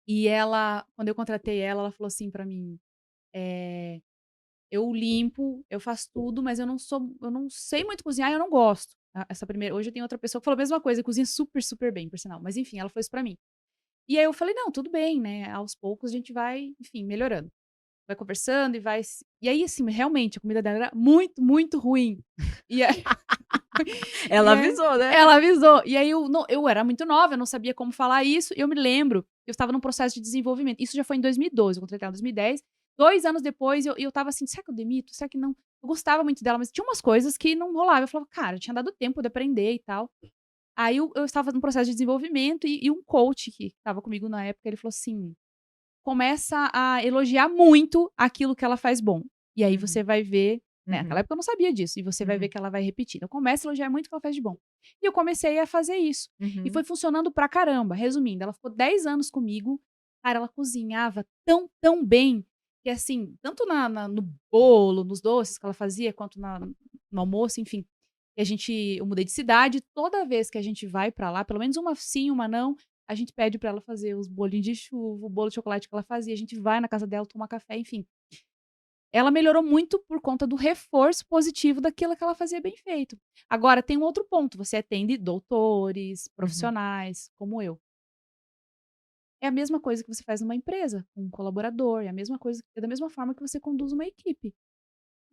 E ela quando eu contratei ela, ela falou assim pra mim, eh, "Eu limpo, eu faço tudo, mas eu não sei muito cozinhar e eu não gosto". Essa primeira hoje eu tenho outra pessoa que falou a mesma coisa, cozinha super, super bem, por sinal, mas enfim, ela falou isso pra mim. E aí eu falei: "Não, tudo bem, né, aos poucos a gente vai, enfim, melhorando". Vai conversando e vai se e aí, assim, realmente a comida dela era muito, muito ruim. E aí Ela e aí avisou, né? ela avisou. E aí eu era muito nova, eu não sabia como falar isso, e eu me lembro, eu estava num processo de desenvolvimento. Isso já foi em 2012, eu contratei ela em 2010. 2 anos depois eu estava assim: "Será que eu demito? Será que não?". Eu gostava muito dela, mas tinha umas coisas que não rolava. Eu falava: "Cara, tinha dado tempo de aprender e tal". Aí eu estava num processo de desenvolvimento e um coach que estava comigo na época, ele falou assim: "Começa a elogiar muito aquilo que ela faz bom, e aí você Uhum, vai ver", né, naquela uhum, época eu não sabia disso, "e você vai ver uhum, que ela vai repetir. Então começa a elogiar muito o que ela faz de bom". E eu comecei a fazer isso, e uhum. foi funcionando pra caramba. Resumindo, ela ficou 10 anos comigo, cara, ela cozinhava tão, tão bem, que assim, tanto no bolo, nos doces que ela fazia, quanto no almoço, enfim, eu mudei de cidade, toda vez que a gente vai pra lá, pelo menos uma sim, uma não, a gente pede pra ela fazer os bolinhos de chuva, o bolo de chocolate que ela fazia, a gente vai na casa dela tomar café, enfim. Ela melhorou muito por conta do reforço positivo daquilo que ela fazia bem feito. Agora tem um outro ponto, você atende doutores, Uhum. profissionais, como eu. É a mesma coisa que você faz numa empresa, com um colaborador, é a mesma coisa é da mesma forma que você conduz uma equipe.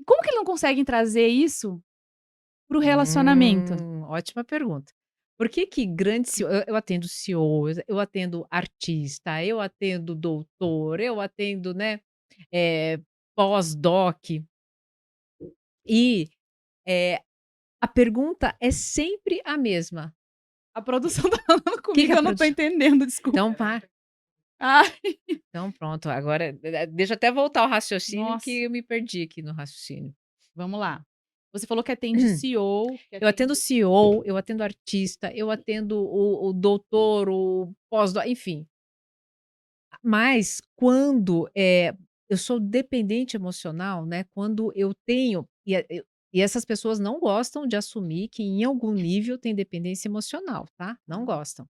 E como que eles não conseguem trazer isso para o relacionamento? Ótima pergunta. Por que que grande CEO eu atendo CEO, eu atendo artista, eu atendo doutor, eu atendo, né, eh, pós-doc, e, eh, a pergunta é sempre a mesma. A produção tá falando O que que comigo, é eu não tô produção? entendendo, desculpa. Então pá, Ah, então pronto, agora deixa eu até voltar ao raciocínio que nossa, eu me perdi aqui no raciocínio. vamos lá. Você falou que atende CEO, que Eu atendo atende CEO, eu atendo artista, eu atendo o doutor, o pós-doc, enfim. Mas quando, eu sou dependente emocional, né, quando eu tenho e essas pessoas não gostam de assumir que em algum nível tem dependência emocional, tá, não gostam.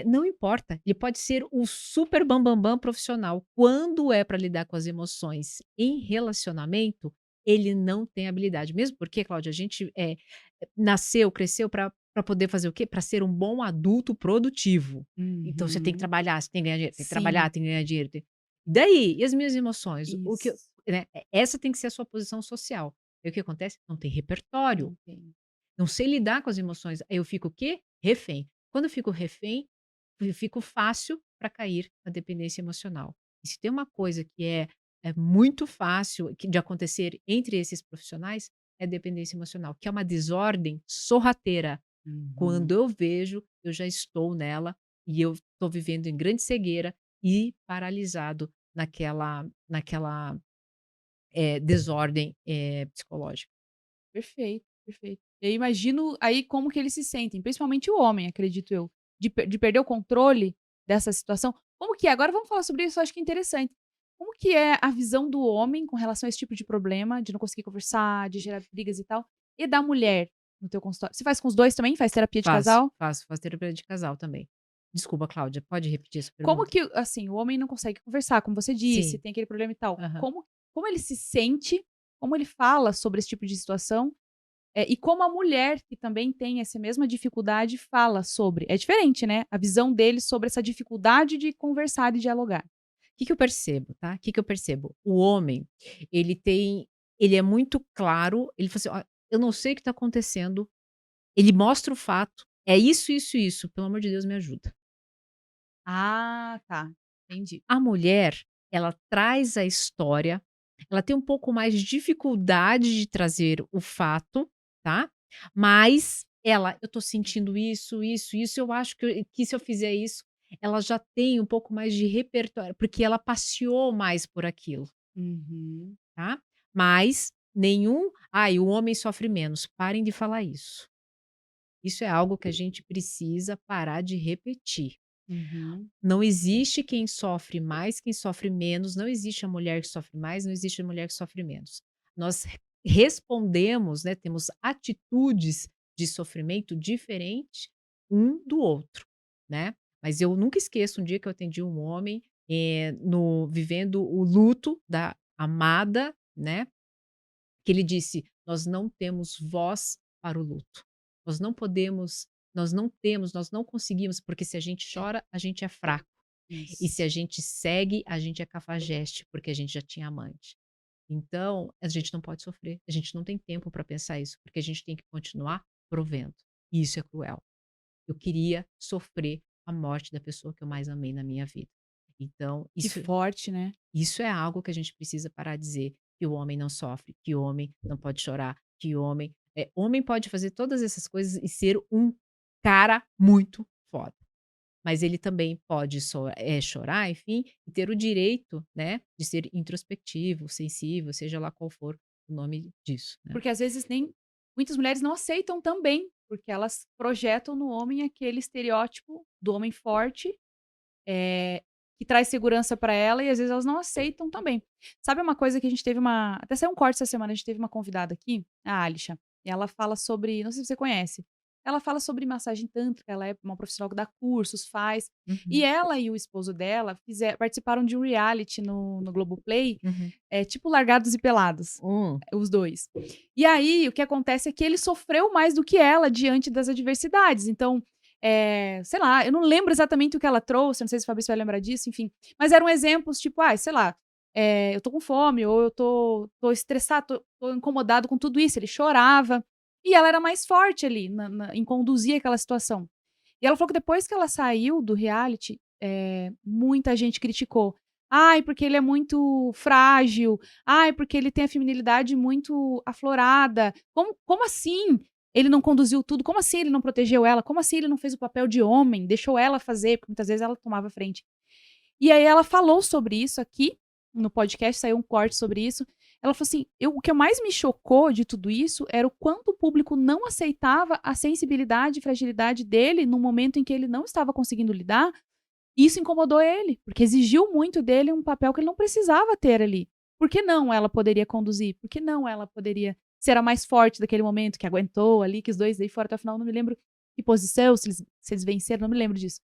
Não importa, ele pode ser o super bam-bam-bam profissional, quando é para lidar com as emoções em relacionamento, ele não tem habilidade. Mesmo porque, Cláudia, a gente, nasceu, cresceu para poder fazer o quê? Para ser um bom adulto produtivo. Então você tem que Uhum. trabalhar, você tem que ganhar dinheiro, tem que trabalhar, Sim, tem que ganhar dinheiro, daí, e as minhas emoções? O que eu isso. né, essa tem que ser a sua posição social. E o que acontece? Não tem repertório. Não tem. Não sei lidar com as emoções, aí eu fico o quê? Refém. Quando eu fico refém, eu fico fácil para cair na dependência emocional. E se tem uma coisa que é muito fácil de acontecer entre esses profissionais, é dependência emocional, que é uma desordem sorrateira. Uhum. Quando eu vejo, eu já estou nela e eu estou vivendo em grande cegueira e paralisado naquela desordem psicológica. Perfeito, perfeito. Eu imagino aí como que eles se sentem, principalmente o homem, acredito eu, de perder o controle dessa situação. Como que é? Agora vamos falar sobre isso, eu acho que é interessante. Como que é a visão do homem com relação a esse tipo de problema, de não conseguir conversar, de gerar brigas e tal, e da mulher no teu consultório? Você faz com os 2 também? Faz terapia de Faço, casal? faço terapia de casal também. Desculpa, Cláudia, pode repetir essa Como pergunta? que, assim, o homem não consegue conversar, como você disse, Sim, tem aquele problema e tal. aham. Como ele se sente, como ele fala sobre esse tipo de situação, e como a mulher, que também tem essa mesma dificuldade, fala sobre. É diferente, né, a visão dele sobre essa dificuldade de conversar e dialogar. O que que eu percebo, tá? O que que eu percebo? O homem, ele tem ele é muito claro, ele fala assim: "Ó, eu não sei o que está acontecendo", ele mostra o fato, "É isso, isso, isso, pelo amor de Deus me ajuda". Ah, tá. Entendi. A mulher, ela traz a história, ela tem um pouco mais de dificuldade de trazer o fato, tá, mas ela: "Eu tô sentindo isso, isso, isso, eu acho que se eu fizer isso", ela já tem um pouco mais de repertório, porque ela passeou mais por aquilo, Uhum, tá. Mas nenhum: "Ai, o homem sofre menos", parem de falar isso. Isso é algo que a gente precisa parar de repetir. uhum. Não existe quem sofre mais, quem sofre menos, não existe a mulher que sofre mais, não existe a mulher que sofre menos. Nós respondemos, né, temos atitudes de sofrimento diferente um do outro, né. Mas eu nunca esqueço um dia que eu atendi um homem, no vivendo o luto da amada, né, que ele disse: "Nós não temos voz para o luto. Nós não podemos, nós não temos, nós não conseguimos, porque se a gente chora, a gente é fraco. E se Isso. a gente segue, a gente é cafajeste, porque a gente já tinha amante. Então, a gente não pode sofrer, a gente não tem tempo para pensar isso, porque a gente tem que continuar provendo. E isso é cruel. Eu queria sofrer a morte da pessoa que eu mais amei na minha vida. Então, Que forte, né. isso é algo que a gente precisa parar de dizer, que o homem não sofre, que o homem não pode chorar, que homem pode fazer todas essas coisas e ser um cara muito foda. Mas ele também pode chorar, enfim, e ter o direito, né, de ser introspectivo, sensível, seja lá qual for o nome disso, né. Porque às vezes nem muitas mulheres não aceitam também, porque elas projetam no homem aquele estereótipo do homem forte, eh, que traz segurança pra ela e às vezes elas não aceitam também. Sabe uma coisa que a gente teve uma até saiu um corte essa semana, a gente teve uma convidada aqui, a Alisha, e ela fala sobre não sei se você conhece, ela fala sobre massagem tântrica, ela é uma profissional que dá cursos, faz, e Uhum, ela e o esposo dela participaram de um reality no Globoplay, uhum. tipo Largados e Pelados, os 2. E aí, o que acontece é que ele sofreu mais do que ela diante das adversidades, então sei lá, eu não lembro exatamente o que ela trouxe, não sei se o Fabrício vai lembrar disso, enfim. Mas eram exemplos, tipo, sei lá, eu tô com fome, ou eu tô estressado, tô incomodado com tudo isso. Ele chorava. E ela era mais forte ali em conduzir aquela situação. E ela falou que depois que ela saiu do reality, muita gente criticou. "Ai, porque ele é muito frágil. Ai, porque ele tem a feminilidade muito aflorada. Como assim ele não conduziu tudo? Como assim ele não protegeu ela? Como assim ele não fez o papel de homem? Deixou ela fazer?" Porque muitas vezes ela tomava frente. E aí ela falou sobre isso aqui, no podcast, saiu um corte sobre isso. Ela falou assim: o que mais me chocou de tudo isso era o quanto o público não aceitava a sensibilidade e fragilidade dele no momento em que ele não estava conseguindo lidar. Isso incomodou ele, porque exigiu muito dele um papel que ele não precisava ter ali. Por que não ela poderia conduzir? Por que não ela poderia ser a mais forte daquele momento, que aguentou ali, que os dois daí foram até o final, não me lembro que posição, se eles venceram, não me lembro disso.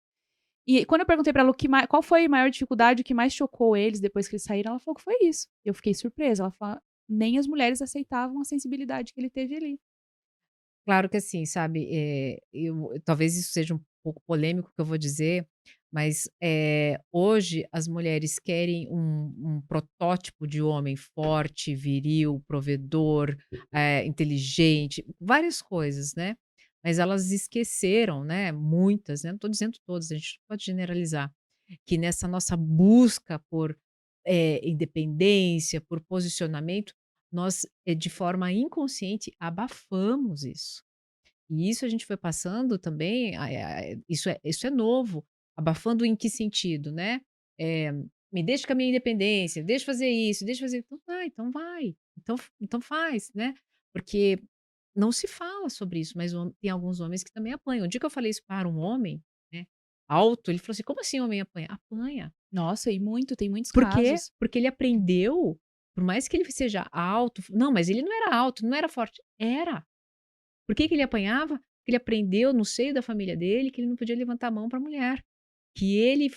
E quando eu perguntei pra ela qual foi a maior dificuldade, o que mais chocou eles depois que eles saíram, ela falou que foi isso. Eu fiquei surpresa, ela fala: "Nem as mulheres aceitavam a sensibilidade que ele teve ali". Claro que assim, sabe, talvez isso seja um pouco polêmico o que eu vou dizer, mas, hoje as mulheres querem um protótipo de homem forte, viril, provedor, inteligente, várias coisas, né. Mas elas esqueceram, né, muitas, né, não estou dizendo todas, a gente não pode generalizar, que nessa nossa busca por, independência, por posicionamento, nós, de forma inconsciente, abafamos isso. E isso a gente foi passando também, isso é novo. Abafando em que sentido, né? Eh, "Me deixa com a minha independência, deixa eu fazer isso, deixa eu fazer", então vai, então vai, então faz, né? Porque não se fala sobre isso, mas tem alguns homens que também apanham. O dia que eu falei isso para um homem, né, alto, ele falou assim: "Como assim homem apanha?" Apanha. Nossa, e muito, tem muitos Por quê? casos. Porque ele aprendeu, por mais que ele seja alto, não, mas ele não era alto, não era forte. Era. Por que que ele apanhava? Porque ele aprendeu no seio da família dele que ele não podia levantar a mão para a mulher, que ele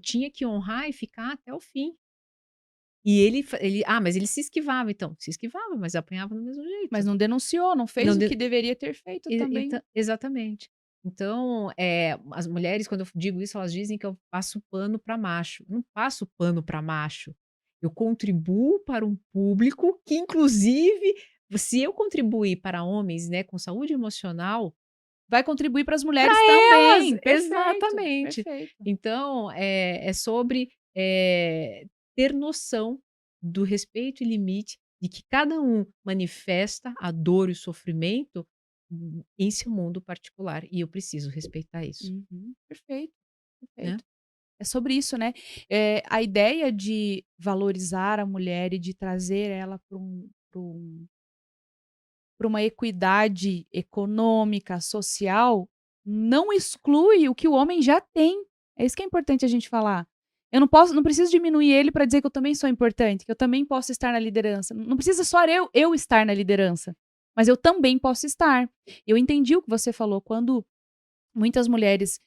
tinha que honrar e ficar até o fim. E mas ele se esquivava então, se esquivava, mas apanhava do mesmo Mas jeito. não denunciou, não Não fez o que deveria ter feito também. exatamente. Então, as mulheres, quando eu digo isso, elas dizem que eu passo pano para macho. Eu não passo pano para macho. Eu contribuo para um público que, inclusive, se eu contribuir para homens, né, com saúde emocional, Vai contribuir para as para mulheres elas, também. Perfeito, exatamente. perfeito. Então, é sobre, ter noção do respeito e limite de que cada um manifesta a dor e o sofrimento em seu mundo particular, e eu preciso respeitar isso, Uhum, perfeito, né. perfeito. É sobre isso, né. A ideia de valorizar a mulher e de trazer ela para uma equidade econômica, social, não exclui o que o homem já tem. É isso que é importante a gente falar. Eu não preciso diminuir ele para dizer que eu também sou importante, que eu também posso estar na liderança. Não precisa só eu estar na liderança, mas eu também posso estar. Eu entendi o que você falou, quando muitas mulheres,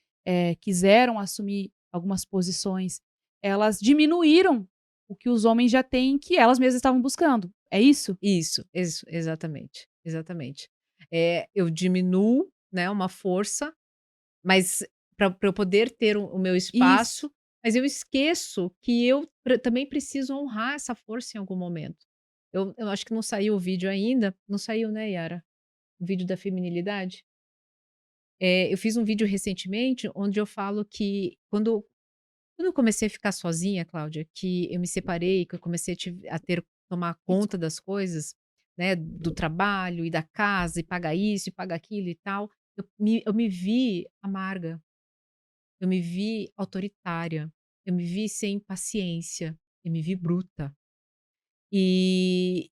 quiseram assumir algumas posições, elas diminuíram o que os homens já têm, que elas mesmas estavam buscando. É isso? Isso, exatamente, exatamente. Eu diminuo, né, uma força, mas para eu poder ter o meu Isso. espaço, mas eu esqueço que eu também preciso honrar essa força em algum momento. Eu acho que não saiu o vídeo ainda, não saiu, né, Yara? O vídeo da feminilidade? Eu fiz um vídeo recentemente onde eu falo que quando eu comecei a ficar sozinha, Cláudia, que eu me separei, que eu comecei a ter tomar Isso. conta das coisas, né, do trabalho e da casa, e pagar isso e pagar aquilo e tal, eu me vi amarga, eu me vi autoritária, eu me vi sem paciência, eu me vi bruta. E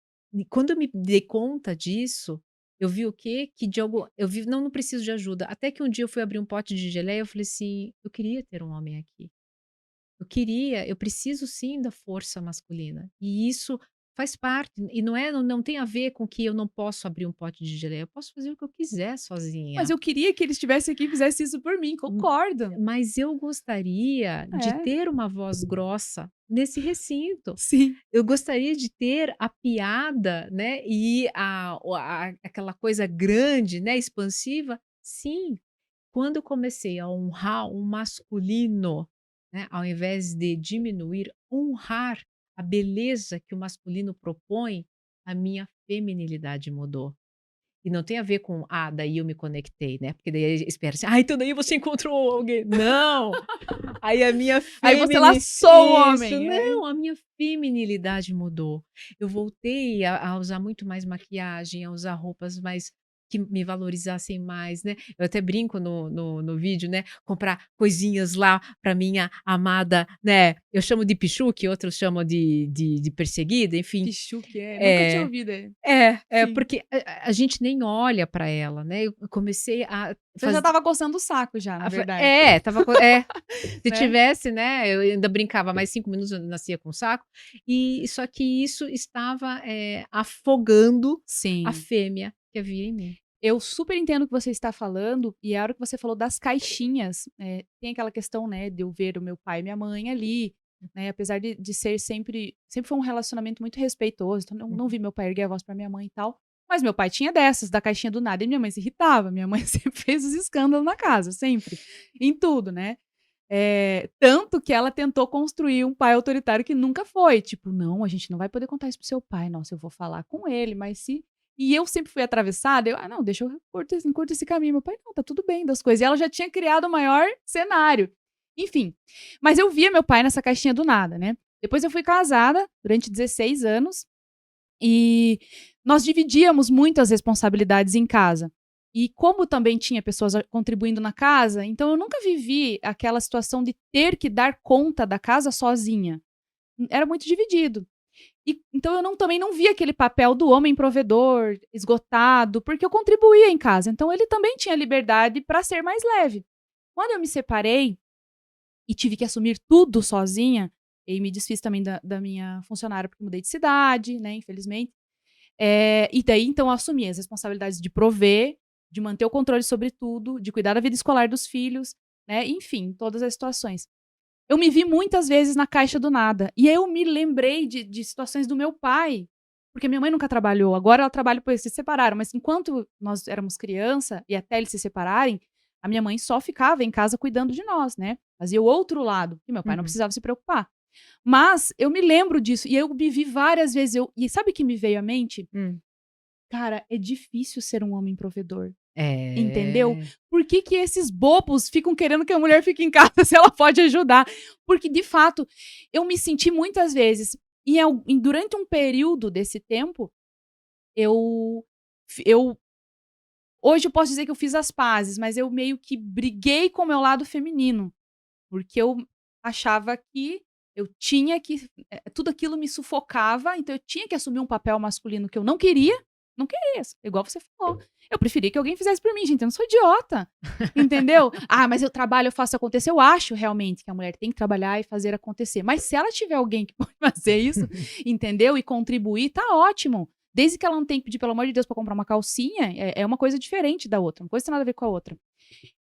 quando eu me dei conta disso, eu vi o quê? Que de algo eu vi: "Não, não preciso de ajuda". Até que um dia eu fui abrir um pote de geleia, eu falei assim: "Eu queria ter um homem aqui". Eu preciso sim da força masculina, e isso faz parte, e não tem a ver com que eu não posso abrir um pote de geleia, eu posso fazer o que eu quiser Mas sozinha. eu queria que ele estivesse aqui e fizesse isso por mim, Hum, concordo. mas eu gostaria de É, ter uma voz grossa nesse recinto. sim. Eu gostaria de ter a piada, né, e aquela coisa grande, né, expansiva. Sim, quando eu comecei a honrar o masculino, né, ao invés de diminuir, honrar a beleza que o masculino propõe, a minha feminilidade mudou. E não tem a ver com, daí eu me conectei, né? Porque daí espera assim, então daí você encontrou alguém. Não! Aí a minha Aí você femini laçou o isso, homem. não, a minha feminilidade mudou. Eu voltei a usar muito mais maquiagem, a usar roupas mais que me valorizassem mais, né. Eu até brinco no vídeo, né, comprar coisinhas lá para minha amada, né, eu chamo de pichuque, outros chamam de perseguida, enfim. Pichuque, nunca tinha É. ouvido. Sim. Porque a gente nem olha para ela, né. Eu comecei a Você já estava coçando o saco já, na verdade, estava se né. tivesse, né, eu ainda brincava mais 5 minutos eu nascia com saco, e só que isso estava, afogando a Sim. fêmea que havia em mim. Eu super entendo o que você está falando, e a hora que você falou das caixinhas, tem aquela questão, né, de eu ver o meu pai e minha mãe ali, né, apesar de ser sempre foi um relacionamento muito respeitoso, então não Uhum. vi meu pai erguer a voz pra minha mãe e tal, mas meu pai tinha dessas, da caixinha do nada, e minha mãe se irritava, minha mãe sempre fez os escândalos na casa, sempre, em tudo, né. Tanto que ela tentou construir um pai autoritário que nunca foi, tipo: "Não, a gente não vai poder contar isso para o seu pai. Nossa, eu vou falar com ele, mas se" e eu sempre fui atravessada, eu: "Ah, não, deixa eu curto esse caminho". Meu pai: "Não, tá tudo bem das coisas". E ela já tinha criado o maior cenário. Enfim, mas eu via meu pai nessa caixinha do nada, né. Depois eu fui casada durante 16 anos e nós dividíamos muito as responsabilidades em casa. E como também tinha pessoas contribuindo na casa, então eu nunca vivi aquela situação de ter que dar conta da casa sozinha. Era muito dividido. E então eu também não via aquele papel do homem provedor, esgotado, porque eu contribuía em casa. Então ele também tinha liberdade para ser mais leve. Quando eu me separei e tive que assumir tudo sozinha, e me desfiz também da minha funcionária, porque mudei de cidade, né, infelizmente. E daí, então, eu assumi as responsabilidades de prover, de manter o controle sobre tudo, de cuidar da vida escolar dos filhos, né, enfim, todas as situações. Eu me vi muitas vezes na caixa do nada, e eu me lembrei de situações do meu pai, porque minha mãe nunca trabalhou, agora ela trabalha, pois se separaram, mas enquanto nós éramos criança e até eles se separarem, a minha mãe só ficava em casa cuidando de nós, né, fazia o outro lado, e meu pai não Uhum. precisava se preocupar. Mas eu me lembro disso, e eu me vi várias vezes, e sabe o que me veio à mente? Hum. Cara, é difícil ser um homem provedor, entendeu? É. Por que que esses bobos ficam querendo que a mulher fique em casa se ela pode ajudar? Porque, de fato, eu me senti muitas vezes, durante um período desse tempo, eu eu hoje eu posso dizer que eu fiz as pazes, mas eu meio que briguei com o meu lado feminino, porque eu achava que eu tinha que tudo aquilo me sufocava, então eu tinha que assumir um papel masculino que eu não queria, igual você falou. Eu preferia que alguém fizesse por mim, gente, eu não sou idiota, entendeu? "Ah, mas eu trabalho, eu faço acontecer", eu acho realmente que a mulher tem que trabalhar e fazer acontecer, mas se ela tiver alguém que pode fazer isso, entendeu, e contribuir, tá ótimo. Desde que ela não tenha que pedir, pelo amor de Deus, pra comprar uma calcinha, é uma coisa diferente da outra, uma coisa não tem nada a ver com a outra.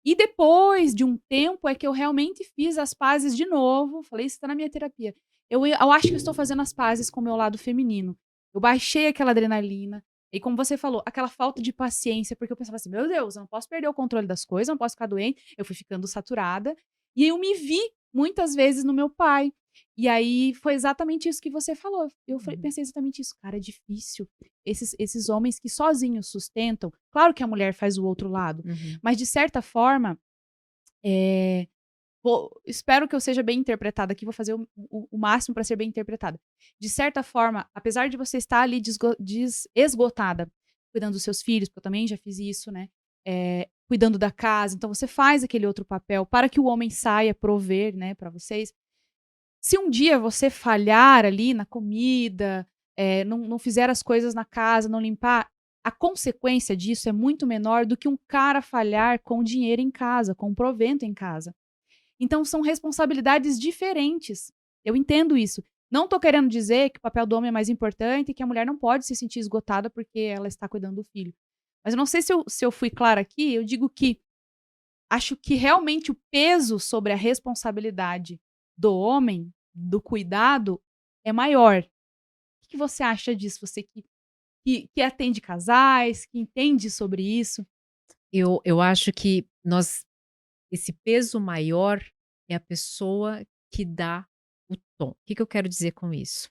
E depois de um tempo é que eu realmente fiz as pazes de novo, falei: "Isso tá na minha terapia". Eu acho que eu estou fazendo as pazes com o meu lado feminino. Eu baixei aquela adrenalina, e como você falou, aquela falta de paciência, porque eu pensava assim: "Meu Deus, eu não posso perder o controle das coisas, eu não posso ficar doente". Eu fui ficando saturada, e eu me vi muitas vezes no meu pai. E aí foi exatamente isso que você falou. Eu Uhum. pensei exatamente isso: "Cara, é difícil. Esses homens que sozinhos sustentam", claro que a mulher faz o outro lado, Uhum. mas de certa forma, eh, espero que eu seja bem interpretada aqui, vou fazer o máximo para ser bem interpretada. De certa forma, apesar de você estar ali esgotada, cuidando dos seus filhos, porque eu também já fiz isso, né, cuidando da casa, então você faz aquele outro papel para que o homem saia prover, né, para vocês. Se um dia você falhar ali na comida, não fizer as coisas na casa, não limpar, a consequência disso é muito menor do que um cara falhar com dinheiro em casa, com provento em casa. Então são responsabilidades diferentes. Eu entendo isso. Não estou querendo dizer que o papel do homem é mais importante e que a mulher não pode se sentir esgotada porque ela está cuidando do filho. Mas eu não sei se eu fui clara aqui, eu digo que acho que realmente o peso sobre a responsabilidade do homem, do cuidado, é maior. O que você acha disso? Você que atende casais, que entende sobre isso. Eu acho que esse peso maior é a pessoa que dá o tom. O que que eu quero dizer com isso?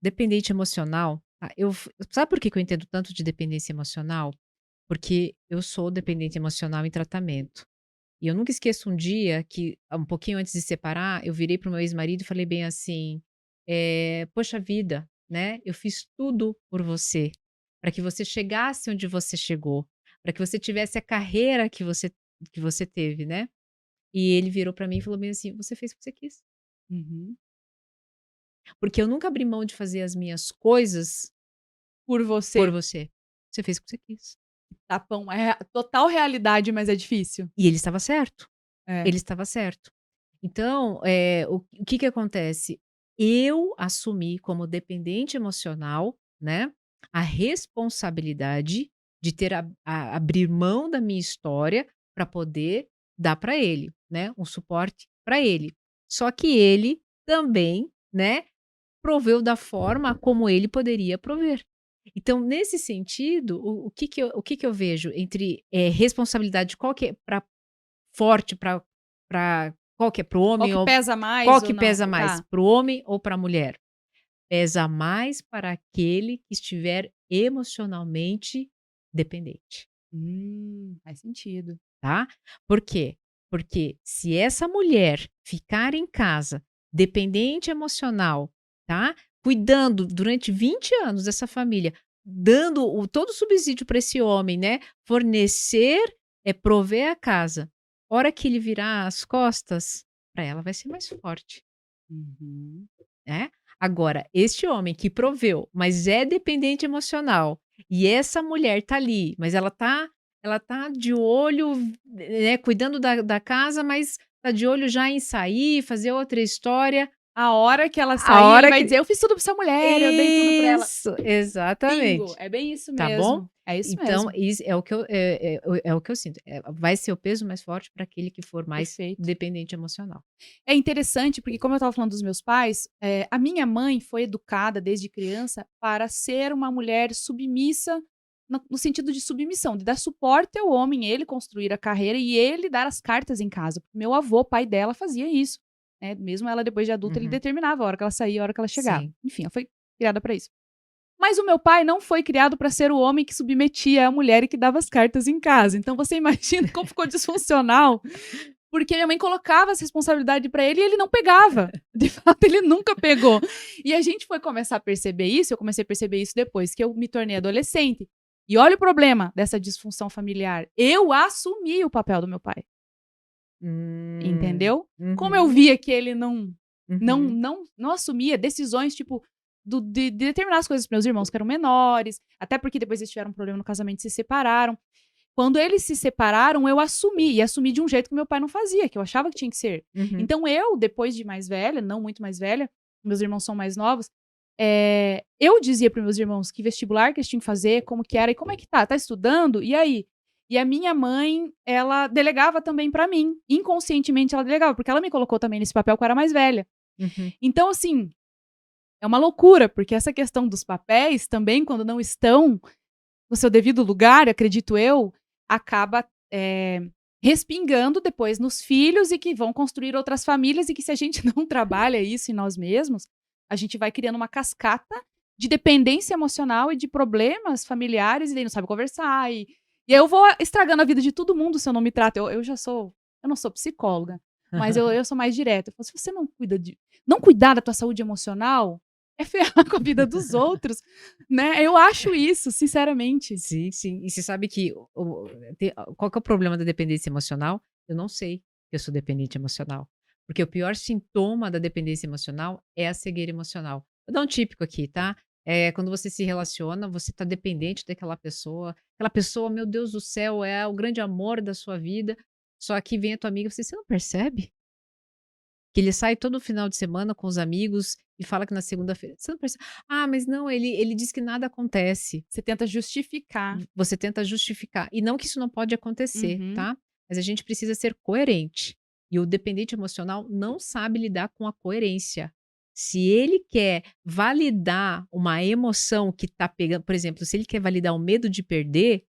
Dependente emocional, sabe por que que eu entendo tanto de dependência emocional? porque eu sou dependente emocional em tratamento. E eu nunca esqueço um dia que, um pouquinho antes de separar, eu virei para o meu ex-marido e falei bem assim: "Poxa vida, né, eu fiz tudo por você, para que você chegasse onde você chegou, para que você tivesse a carreira que você teve, né". E ele virou para mim e falou bem assim: "Você fez o que você quis, Uhum. porque eu nunca abri mão de fazer as minhas coisas Por por você. você. Você fez o que você quis". Tapão. É total realidade, mas é difícil. E ele estava certo. É. Ele estava certo. Então, o que que acontece? Eu assumi como dependente emocional, né, a responsabilidade de ter abrir mão da minha história para poder dar para ele, né, um suporte para ele. Só que ele também, né, proveu da forma como ele poderia prover. Então, nesse sentido, o que que eu vejo entre, responsabilidade, qual que é para forte para qual que é para o Qual homem que ou pesa qual mais ou que não? pesa mais, Tá. para o homem ou para a mulher? Pesa mais para aquele que estiver emocionalmente dependente, Faz sentido. tá. Por quê? Porque se essa mulher ficar em casa, dependente emocional, tá, cuidando durante 20 anos dessa família, dando todo o subsídio para esse homem, né, fornecer, prover a casa. Hora que ele virar as costas, para ela vai ser mais forte. Uhum. Né. Agora, este homem que proveu, mas é dependente emocional, e essa mulher tá ali, mas ela tá de olho, né, cuidando da casa, mas tá de olho já em sair, fazer outra história, A hora que ela a sair, ele hora vai que dizer: "Eu fiz tudo pra essa mulher, eu dei tudo pra ela". isso, Bingo, exatamente, é bem isso tá bom? mesmo. É isso Então mesmo. isso é o que é o que eu sinto, vai ser o peso mais forte para aquele que for mais Perfeito. dependente emocional. É interessante, porque como eu estava falando dos meus pais, a minha mãe foi educada desde criança para ser uma mulher submissa, no sentido de submissão, de dar suporte ao homem, ele construir a carreira e ele dar as cartas em casa. Meu avô, pai dela, fazia isso, né, mesmo ela depois de adulta, ele Uhum, determinava a hora que ela saía, a hora que ela chegava. sim. Enfim, ela foi criada para isso. Mas o meu pai não foi criado para ser o homem que submetia a mulher e que dava as cartas em casa. Então você imagina como ficou disfuncional, porque minha mãe colocava essa responsabilidade para ele e ele não pegava. De fato, ele nunca pegou. E a gente foi começar a perceber isso, eu comecei a perceber isso depois que eu me tornei adolescente. E olha o problema dessa disfunção familiar. Eu assumi o papel do meu pai, entendeu? Como eu Uhum, via que ele não uhum. não não assumia decisões, tipo, de determinar as coisas para meus irmãos que eram menores, até porque depois eles tiveram um problema no casamento e se separaram. Quando eles se separaram, eu assumi, e assumi de um jeito que meu pai não fazia, que eu achava que tinha que ser. Uhum, Então eu, depois de mais velha, não muito mais velha, meus irmãos são mais novos, eu dizia para meus irmãos que vestibular que eles tinham que fazer, como que era e como é que tá? Tá estudando? E aí? E a minha mãe, ela delegava também para mim. Inconscientemente ela delegava, porque ela me colocou também nesse papel que eu era mais velha. uhum. Então, assim, é uma loucura, porque essa questão dos papéis também, quando não estão no seu devido lugar, acredito eu, acaba, respingando depois nos filhos e que vão construir outras famílias e que se a gente não trabalha isso em nós mesmos, a gente vai criando uma cascata de dependência emocional e de problemas familiares e daí não sabe conversar e aí eu vou estragando a vida de todo mundo se eu não me trato. Eu não sou psicóloga, mas eu sou mais direta. Eu falo: "Se você não cuidar da tua saúde emocional, é ferrar com a vida dos outros", né, eu acho isso, sinceramente. Sim, sim. E você sabe que qual que é o problema da dependência emocional? Eu não sei que eu sou dependente emocional, porque o pior sintoma da dependência emocional é a cegueira emocional. Vou dar um típico aqui, tá? Quando você se relaciona, você está dependente daquela pessoa, aquela pessoa, meu Deus do céu, é o grande amor da sua vida, só que vem a tua amiga e você não percebe? Que ele sai todo final de semana com os amigos e fala que na segunda-feira você não percebe: "Ah, mas não, ele diz que nada acontece". Você tenta justificar. Você tenta justificar. E não que isso não pode acontecer, Uhum. tá? Mas a gente precisa ser coerente. E o dependente emocional não sabe lidar com a coerência. Se ele quer validar uma emoção que tá pegando, por exemplo, se ele quer validar o medo de perder,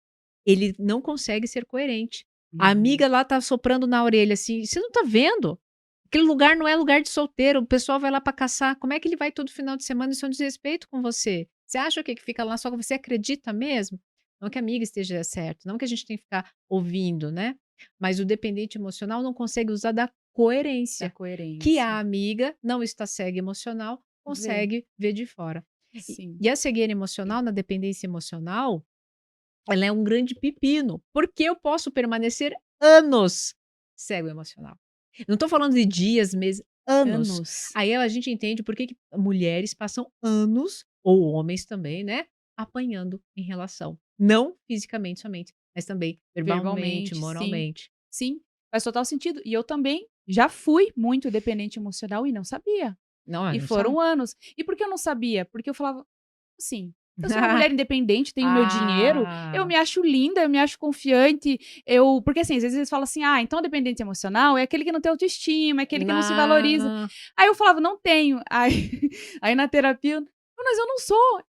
ele não consegue ser coerente. A Uhum. amiga lá tá soprando na orelha assim: "Você não tá vendo? Aquele lugar não é lugar de solteiro, o pessoal vai lá para caçar. Como é que ele vai todo final de semana? Isso é um desrespeito com você. Você acha o quê? Que fica lá só você acredita mesmo?" Não que a amiga esteja certo, não que a gente tem que ficar ouvindo, né? Mas o dependente emocional não consegue usar da Da coerência, que coerência. a amiga não está cega emocional, Vê. consegue ver de fora. E, Sim. e a cegueira emocional, na dependência emocional, ela é um grande pepino, porque eu posso permanecer anos cego emocional. Não estou falando de dias, meses, anos. Anos. Aí a gente entende por que que mulheres passam anos, ou homens também, né, apanhando em relação. Não fisicamente somente, mas também verbalmente, Verbalmente, sim. moralmente. Sim, faz total sentido. E eu também já fui muito dependente emocional e não sabia. Não, E não sabe? foram anos. E por que eu não sabia? Porque eu falava assim: "Eu sou uma mulher independente, tenho meu dinheiro, eu Ah, me acho linda, eu me acho confiante, eu", porque assim, às vezes eles falam assim: "Ah, então dependente emocional é aquele que não tem autoestima, é aquele que não se valoriza". na Aí eu falava: "Não tenho". Aí aí na terapia, "Mas eu não sou,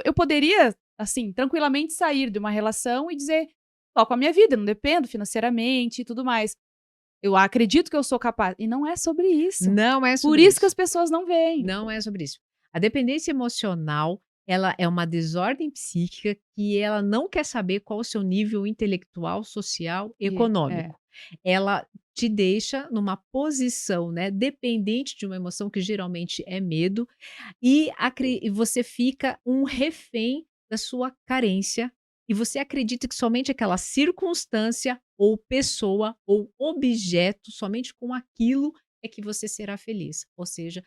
eu poderia, assim, tranquilamente sair de uma relação e dizer: 'Toco a minha vida, não dependo financeiramente e tudo mais'. Eu acredito que eu sou capaz". E não é sobre isso. não é Por sobre isso que isso. as pessoas não veem. Não é sobre isso. A dependência emocional, ela é uma desordem psíquica que ela não quer saber qual o seu nível intelectual, social, É. econômico. Ela te deixa numa posição, né, dependente de uma emoção que geralmente é medo, e você fica um refém da sua carência, e você acredita que somente aquela circunstância, ou pessoa, ou objeto, somente com aquilo é que você será feliz. Ou seja,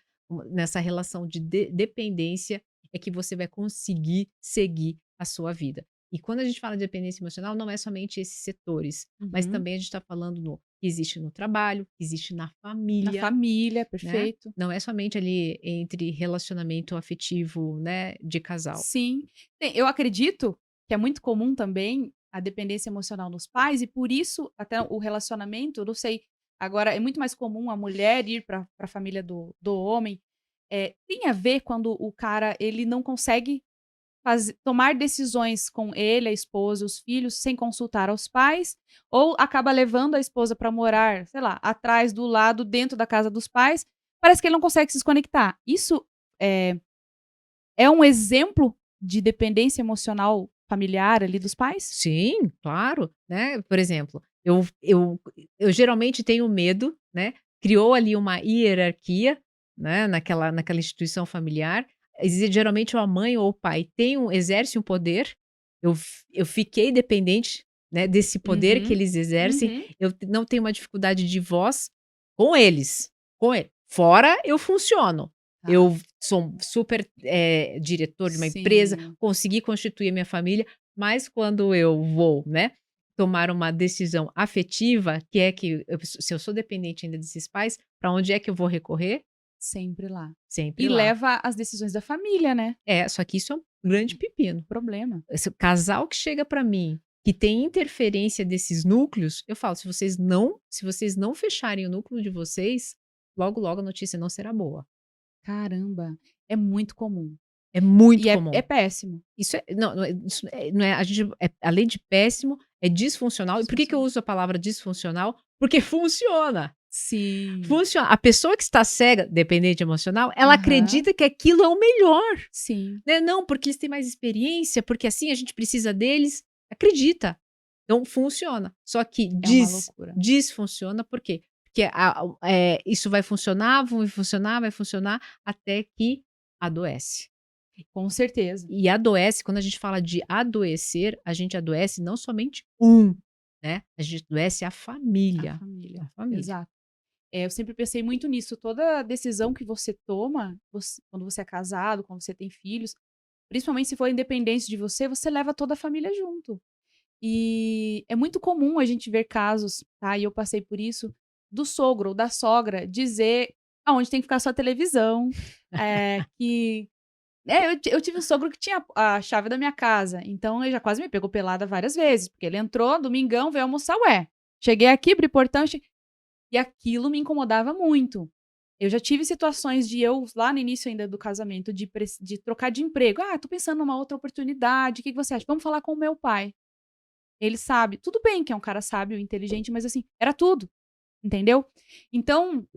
nessa relação de dependência é que você vai conseguir seguir a sua vida. E quando a gente fala de dependência emocional, não é somente esses setores, mas Uhum. também a gente está falando no que existe no trabalho, que existe na Na família, família, né? perfeito. Não é somente ali entre relacionamento afetivo, né, de casal. Sim. Eu acredito que é muito comum também a dependência emocional nos pais e por isso até o relacionamento, eu não sei, agora é muito mais comum a mulher ir para a família do homem, tem a ver quando o cara ele não consegue tomar decisões com ele, a esposa, os filhos, sem consultar aos pais, ou acaba levando a esposa para morar, sei lá, atrás, do lado, dentro da casa dos pais, parece que ele não consegue se desconectar. Isso é é um exemplo de dependência emocional familiar ali dos pais? Sim, claro, né? Por exemplo, eu geralmente tenho medo, né? Criou ali uma hierarquia, né? Naquela instituição familiar. Geralmente, ou a mãe ou o pai exerce um poder. Eu fiquei dependente, né? Desse poder que Uhum, eles exercem. uhum. Eu não tenho uma dificuldade de voz com eles, com ele. Fora eu funciono. Tá. Eu sou um super diretor de uma empresa, Sim, consegui constituir a minha família, mas quando eu vou, né, tomar uma decisão afetiva, que é que se eu sou dependente ainda desses pais, para onde é que eu vou recorrer? sempre lá. Sempre E lá. leva às decisões da família, né? É, só que isso é um grande pepino. Problema. Esse casal que chega para mim, que tem interferência desses núcleos, eu falo: "Se vocês não fecharem o núcleo de vocês, logo, logo a notícia não será boa". Caramba, é muito comum. É muito E é comum. péssimo. Isso é não é isso não é a gente além de péssimo, é disfuncional. E por que que eu Disfuncional. uso a palavra disfuncional? Porque funciona. Sim. Funciona. A pessoa que está cega, dependente emocional, ela Aham. acredita que aquilo é o melhor, Sim, né. "Não, porque eles têm mais experiência, porque assim a gente precisa deles". Acredita. Então funciona. Só que é uma loucura. disfunciona, por quê? Porque isso vai funcionar até que adoece. Com certeza. E adoece, quando a gente fala de adoecer, a gente adoece não somente né, a gente adoece a A família, família, a família. exato. Eu sempre pensei muito nisso, toda decisão que você toma, quando você é casado, quando você tem filhos, principalmente se for independente de você, você leva toda a família junto. E é muito comum a gente ver casos, tá, e eu passei por isso, do sogro ou da sogra dizer aonde tem que ficar sua televisão, que eu tive um sogro que tinha a chave da minha casa, então ele já quase me pegou pelada várias vezes, porque ele entrou, domingão, veio almoçar, ué, cheguei aqui, abri portão, e aquilo me incomodava muito. Eu já tive situações de eu, lá no início ainda do casamento, de trocar de emprego. "Ah, tô pensando numa outra oportunidade, o que que você acha? Vamos falar com o meu pai, ele sabe". Tudo bem que é um cara sábio, inteligente, mas assim, era tudo, entendeu? Então,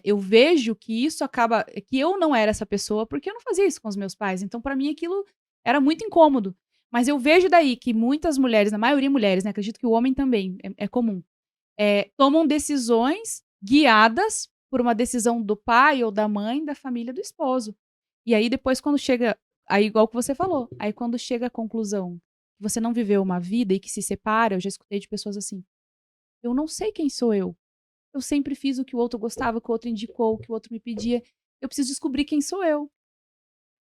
eu vejo que isso acaba que eu não era essa pessoa, porque eu não fazia isso com os meus pais, então pra mim aquilo era muito incômodo. Mas eu vejo daí que muitas mulheres, na maioria mulheres, né, acredito que o homem também, é comum, tomam decisões guiadas por uma decisão do pai ou da mãe, da família do esposo. E aí depois quando chega aí igual que você falou, aí quando chega à conclusão que você não viveu uma vida e que se separa, eu já escutei de pessoas assim: "Eu não sei quem sou eu. Eu sempre fiz o que o outro gostava, o que o outro indicou, o que o outro me pedia. Eu preciso descobrir quem sou eu".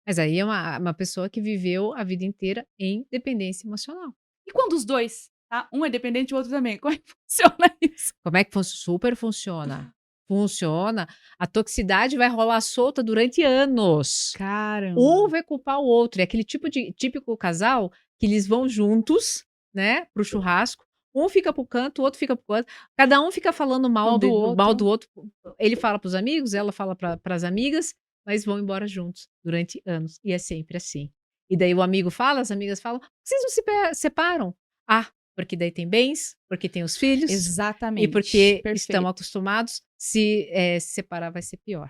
Mas aí é uma pessoa que viveu a vida inteira em dependência emocional. E quando os 2, tá, um é dependente, o outro também, como é que funciona isso? Como é que super funciona. Funciona. A toxicidade vai rolar solta durante anos. Um Caramba. vai culpar o outro. É aquele típico casal que eles vão juntos, né, para o churrasco. Um fica para o canto, o outro fica para o canto. Cada um fica falando Mal do mal outro. do outro. Ele fala para os amigos, ela fala para as amigas, mas vão embora juntos durante anos. E é sempre assim. E daí o amigo fala, as amigas falam: "Por que vocês não separam?" Ah, porque daí tem bens, porque tem os filhos e Exatamente, porque estão perfeito. acostumados. Se separar vai ser pior,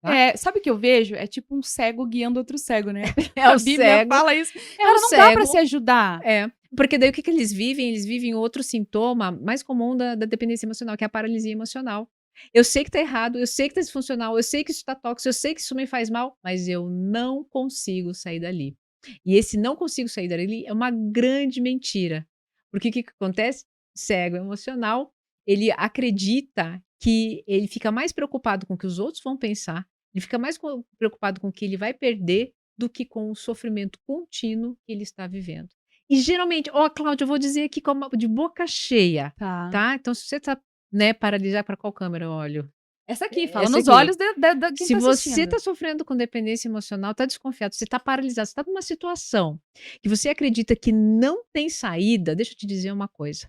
tá? É, sabe o que eu vejo? É tipo um cego guiando outro cego, né. É A o Bíblia cego, fala isso. é o Cara, não dá pra se cego. ajudar. É, porque daí o que que eles vivem? Eles vivem outro sintoma mais comum da dependência emocional, que é a paralisia emocional. Eu sei que tá errado, eu sei que tá disfuncional, eu sei que isso tá tóxico, eu sei que isso me faz mal, mas eu não consigo sair dali. E esse não consigo sair dali é uma grande mentira. Porque o que que acontece? Cego emocional, ele acredita que ele fica mais preocupado com o que os outros vão pensar, ele fica mais preocupado com o que ele vai perder do que com o sofrimento contínuo que ele está vivendo. E geralmente, ó, Cláudia, eu vou dizer aqui de boca cheia, Tá. tá? Então, se você tá, né, paralisar para qual câmera eu olho? Essa aqui, fala Essa nos aqui. olhos da quem Se tá você assistindo. está sofrendo com dependência emocional, está desconfiado, você está paralisado, você está numa situação que você acredita que não tem saída, deixa eu te dizer uma coisa.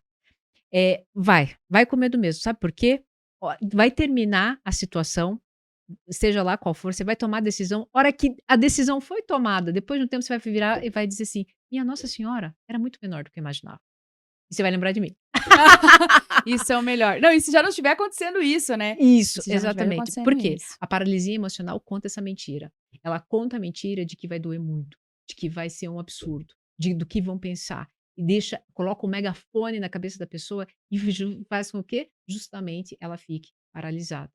Vai com medo mesmo, sabe por quê? Ó, vai terminar a situação, seja lá qual for, você vai tomar a decisão, hora que a decisão foi tomada, depois de um tempo você vai virar e vai dizer assim: "Minha Nossa Senhora, era muito menor do que eu imaginava". E você vai lembrar de mim. Isso é o melhor. Não, e se já não estiver acontecendo isso, né. E Isso, se já não estiver exatamente. acontecendo Por quê? isso. A paralisia emocional conta essa mentira. Ela conta a mentira de que vai doer muito, de que vai ser um absurdo, do que vão pensar. E coloca um megafone na cabeça da pessoa e faz com que justamente ela fique paralisada.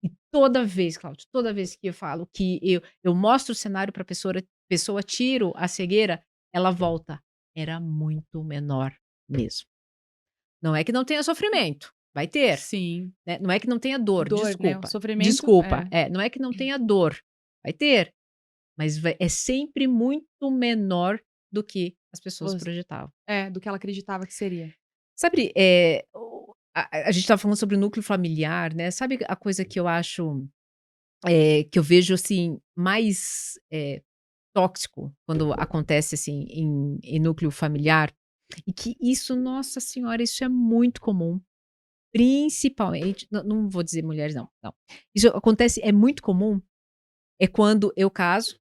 E toda vez, Cláudio, toda vez que eu falo que eu mostro o cenário para a pessoa tiro a cegueira, ela volta. Era muito menor mesmo. Não é que não tenha sofrimento, vai ter, Sim. né, não é que não tenha dor, Dor, né, o desculpa, sofrimento desculpa, não é que não tenha dor, vai ter, mas é sempre muito menor do que as pessoas os projetavam. do que ela acreditava que seria. Sabe, a gente estava falando sobre o núcleo familiar, né, sabe a coisa que eu acho, que eu vejo, assim, mais, tóxico quando acontece, assim, em núcleo familiar, e que isso, nossa senhora, isso é muito comum. Principalmente, não vou dizer mulheres não, não. Isso acontece, é muito comum, é quando eu caso,